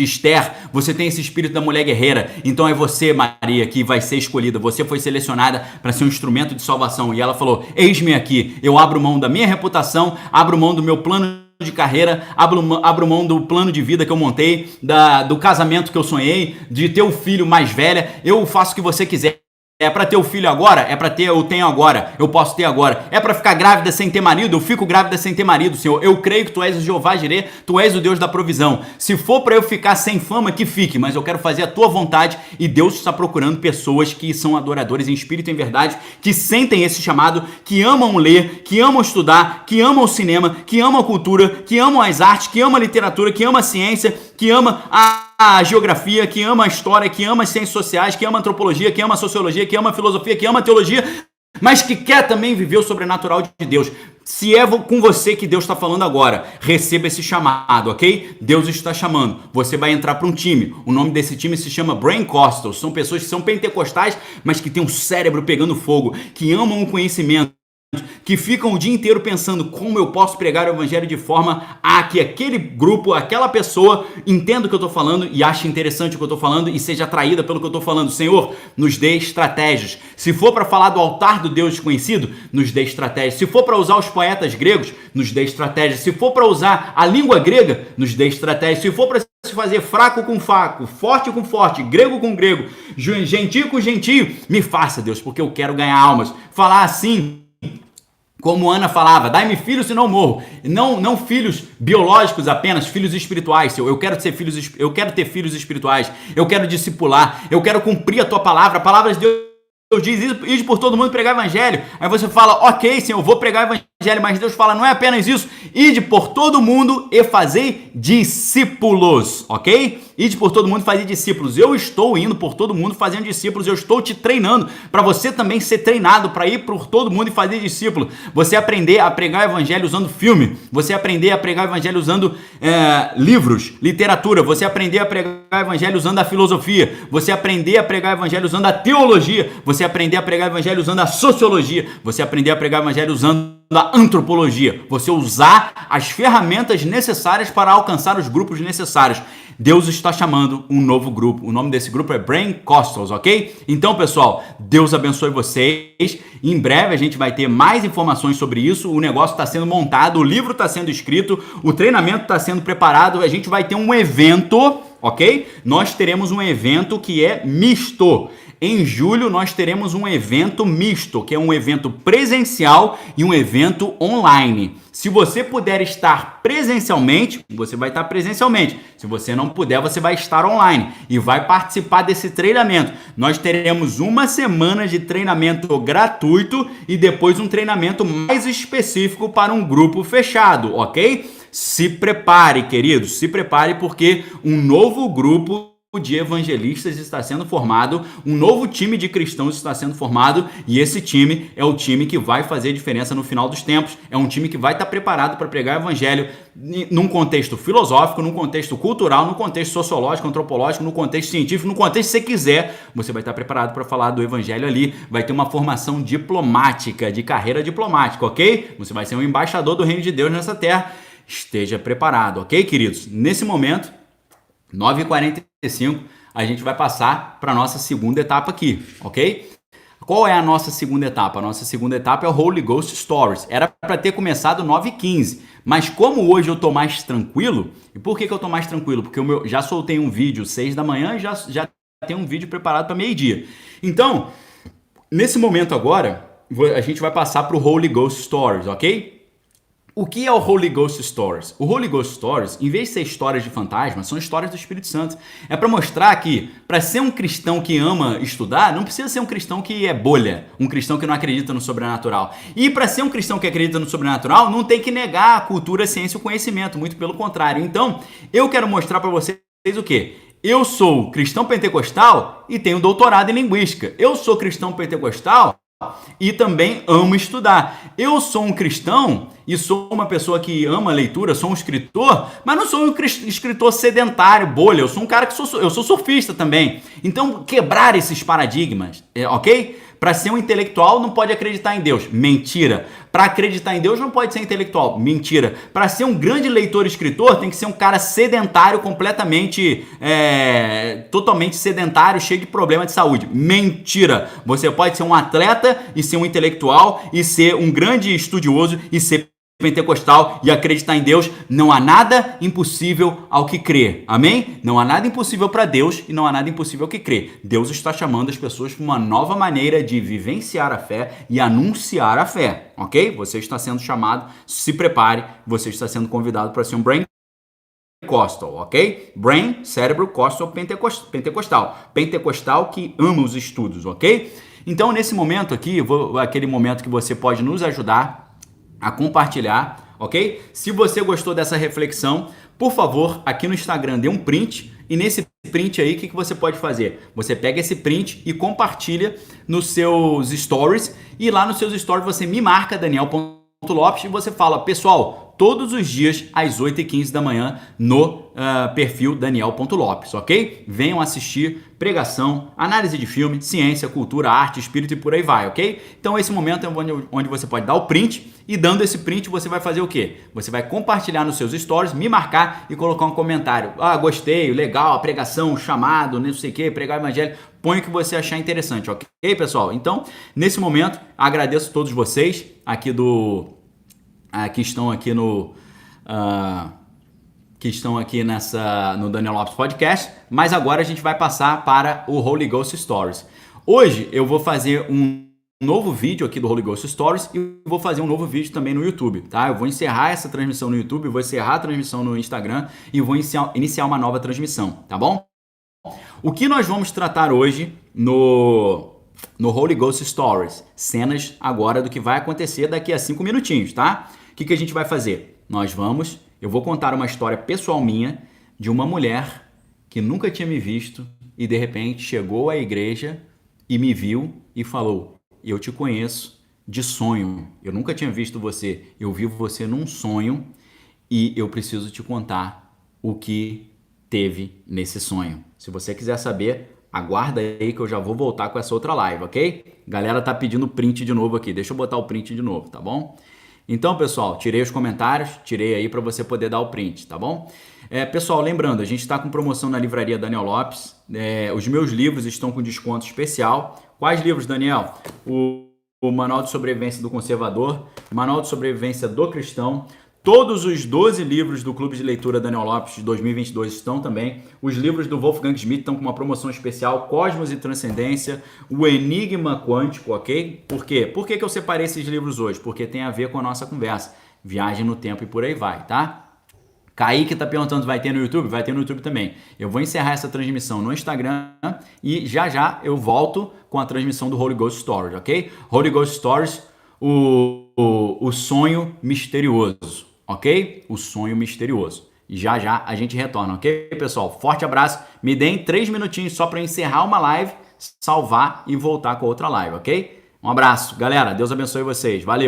Esther, você tem esse espírito da mulher guerreira. Então é você, Maria, que vai ser escolhida. Você foi selecionada para ser um instrumento de salvação. E ela falou, eis-me aqui, eu abro mão da minha reputação, abro mão do meu plano de carreira, abro mão do plano de vida que eu montei, do casamento que eu sonhei, de ter o filho mais velha, eu faço o que você quiser. É para ter o filho agora? É para ter, eu tenho agora, eu posso ter agora. É para ficar grávida sem ter marido? Eu fico grávida sem ter marido, Senhor. Eu creio que tu és o Jeová Jireh, tu és o Deus da provisão. Se for para eu ficar sem fama, que fique, mas eu quero fazer a tua vontade. E Deus está procurando pessoas que são adoradores em espírito e em verdade, que sentem esse chamado, que amam ler, que amam estudar, que amam o cinema, que amam a cultura, que amam as artes, que amam a literatura, que amam a ciência, que amam a geografia, que ama a história, que ama as ciências sociais, que ama a antropologia, que ama a sociologia, que ama a filosofia, que ama a teologia, mas que quer também viver o sobrenatural de Deus. Se é com você que Deus está falando agora, receba esse chamado, ok? Deus está chamando. Você vai entrar para um time. O nome desse time se chama Brain Costals. São pessoas que são pentecostais, mas que têm um cérebro pegando fogo, que amam o conhecimento, que ficam o dia inteiro pensando como eu posso pregar o evangelho de forma a que aquele grupo, aquela pessoa entenda o que eu estou falando e ache interessante o que eu estou falando e seja atraída pelo que eu estou falando. Senhor, nos dê estratégias. Se for para falar do altar do Deus desconhecido, nos dê estratégias. Se for para usar os poetas gregos, nos dê estratégias. Se for para usar a língua grega, nos dê estratégias. Se for para se fazer fraco com fraco, forte com forte, grego com grego, gentio com gentio, me faça, Deus, porque eu quero ganhar almas. Falar assim Como Ana falava, dai-me filhos senão eu morro. Não filhos biológicos apenas, filhos espirituais. Eu quero ter filhos espirituais. Eu quero discipular. Eu quero cumprir a tua palavra. A palavra de Deus diz, ide por todo mundo pregar evangelho. Aí você fala, ok, Senhor, eu vou pregar evangelho. Mas Deus fala, não é apenas isso. Ide por todo mundo e fazei discípulos, ok? Ide por todo mundo e fazei discípulos. Eu estou indo por todo mundo fazendo discípulos. Eu estou te treinando para você também ser treinado para ir por todo mundo e fazer discípulo. Você aprender a pregar o evangelho usando filme. Você aprender a pregar o evangelho usando livros, literatura. Você aprender a pregar o evangelho usando a filosofia. Você aprender a pregar o evangelho usando a teologia. Você aprender a pregar o evangelho usando a sociologia. Você aprender a pregar o evangelho usando a antropologia. Você usar as ferramentas necessárias para alcançar os grupos necessários. Deus está chamando um novo grupo. O nome desse grupo é Brain Costals, ok? Então, pessoal, Deus abençoe vocês. Em breve a gente vai ter mais informações sobre isso. O negócio está sendo montado, o livro está sendo escrito, o treinamento está sendo preparado. A gente vai ter um evento, ok? Nós teremos um evento que é misto. Em julho nós teremos um evento misto, que é um evento presencial e um evento online. Se você puder estar presencialmente, você vai estar presencialmente. Se você não puder, você vai estar online e vai participar desse treinamento. Nós teremos uma semana de treinamento gratuito e depois um treinamento mais específico para um grupo fechado, ok? Se prepare, queridos, se prepare porque um novo grupo de evangelistas está sendo formado, um novo time de cristãos está sendo formado e esse time é o time que vai fazer diferença no final dos tempos, é um time que vai estar preparado para pregar o evangelho num contexto filosófico, num contexto cultural, num contexto sociológico, antropológico, num contexto científico, no contexto que você quiser, você vai estar preparado para falar do evangelho ali, vai ter uma formação diplomática, de carreira diplomática, ok? Você vai ser um embaixador do reino de Deus nessa terra, esteja preparado, ok, queridos? Nesse momento, 9h45, a gente vai passar para a nossa segunda etapa aqui, ok? Qual é a nossa segunda etapa? A nossa segunda etapa é o Holy Ghost Stories. Era para ter começado 9h15, mas como hoje eu tô mais tranquilo, e por que eu tô mais tranquilo? Porque já soltei um vídeo 6 da manhã e já tem um vídeo preparado para meio-dia. Então, nesse momento agora, a gente vai passar para o Holy Ghost Stories, ok? O que é o Holy Ghost Stories? O Holy Ghost Stories, em vez de ser histórias de fantasmas, são histórias do Espírito Santo. É para mostrar que, para ser um cristão que ama estudar, não precisa ser um cristão que é bolha, um cristão que não acredita no sobrenatural. E para ser um cristão que acredita no sobrenatural, não tem que negar a cultura, a ciência e o conhecimento, muito pelo contrário. Então, eu quero mostrar para vocês o quê? Eu sou cristão pentecostal e tenho doutorado em linguística. Eu sou cristão pentecostal e também amo estudar. Eu sou um cristão e sou uma pessoa que ama leitura, sou um escritor, mas não sou um escritor sedentário, bolha. Eu sou um cara que eu sou surfista também. Então, quebrar esses paradigmas, ok? Para ser um intelectual não pode acreditar em Deus. Mentira. Para acreditar em Deus não pode ser intelectual. Mentira. Para ser um grande leitor e escritor tem que ser um cara sedentário, completamente, totalmente sedentário, cheio de problema de saúde. Mentira. Você pode ser um atleta e ser um intelectual e ser um grande estudioso e ser pentecostal e acreditar em Deus. Não há nada impossível ao que crer. Amém? Não há nada impossível para Deus e não há nada impossível ao que crer. Deus está chamando as pessoas para uma nova maneira de vivenciar a fé e anunciar a fé, ok? Você está sendo chamado, se prepare, você está sendo convidado para ser um brain Pentecostal, ok? Brain, cérebro, costal, pentecostal. Pentecostal que ama os estudos, ok? Então, nesse momento aqui, aquele momento que você pode nos ajudar a compartilhar, ok? Se você gostou dessa reflexão, por favor, aqui no Instagram dê um print e nesse print aí, o que você pode fazer? Você pega esse print e compartilha nos seus stories e lá nos seus stories você me marca, Daniel.Lopes, e você fala, pessoal, todos os dias às 8h15 da manhã no perfil Daniel.Lopes, ok? Venham assistir pregação, análise de filme, ciência, cultura, arte, espírito e por aí vai, ok? Então esse momento é onde você pode dar o print e dando esse print você vai fazer o quê? Você vai compartilhar nos seus stories, me marcar e colocar um comentário. Ah, gostei, legal, a pregação, chamado, não sei o que, pregar o evangelho. Põe o que você achar interessante, ok, pessoal? Então, nesse momento, agradeço a todos vocês aqui que estão aqui no no Daniel Lopes Podcast, mas agora a gente vai passar para o Holy Ghost Stories. Hoje eu vou fazer um novo vídeo aqui do Holy Ghost Stories e vou fazer um novo vídeo também no YouTube, tá? Eu vou encerrar essa transmissão no YouTube, vou encerrar a transmissão no Instagram e vou iniciar uma nova transmissão, tá bom? O que nós vamos tratar hoje no Holy Ghost Stories? Cenas agora do que vai acontecer daqui a 5 minutinhos, tá? O que a gente vai fazer? Eu vou contar uma história pessoal minha de uma mulher que nunca tinha me visto e de repente chegou à igreja e me viu e falou: eu te conheço de sonho, eu nunca tinha visto você, eu vi você num sonho e eu preciso te contar o que teve nesse sonho. Se você quiser saber, aguarda aí que eu já vou voltar com essa outra live, ok? Galera tá pedindo print de novo aqui, deixa eu botar o print de novo, tá bom? Então, pessoal, tirei os comentários, tirei aí para você poder dar o print, tá bom? Pessoal, lembrando, a gente está com promoção na livraria Daniel Lopes, os meus livros estão com desconto especial. Quais livros, Daniel? O Manual de Sobrevivência do Conservador, Manual de Sobrevivência do Cristão, todos os 12 livros do Clube de Leitura Daniel Lopes de 2022 estão também. Os livros do Wolfgang Schmidt estão com uma promoção especial, Cosmos e Transcendência, o Enigma Quântico, ok? Por quê? Por que eu separei esses livros hoje? Porque tem a ver com a nossa conversa. Viagem no tempo e por aí vai, tá? Kaique tá perguntando se vai ter no YouTube? Vai ter no YouTube também. Eu vou encerrar essa transmissão no Instagram e já eu volto com a transmissão do Holy Ghost Stories, ok? Holy Ghost Stories, o sonho misterioso, ok? O sonho misterioso. E já a gente retorna, ok, pessoal? Forte abraço. Me deem 3 minutinhos só para encerrar uma live, salvar e voltar com outra live, ok? Um abraço, galera. Deus abençoe vocês. Valeu!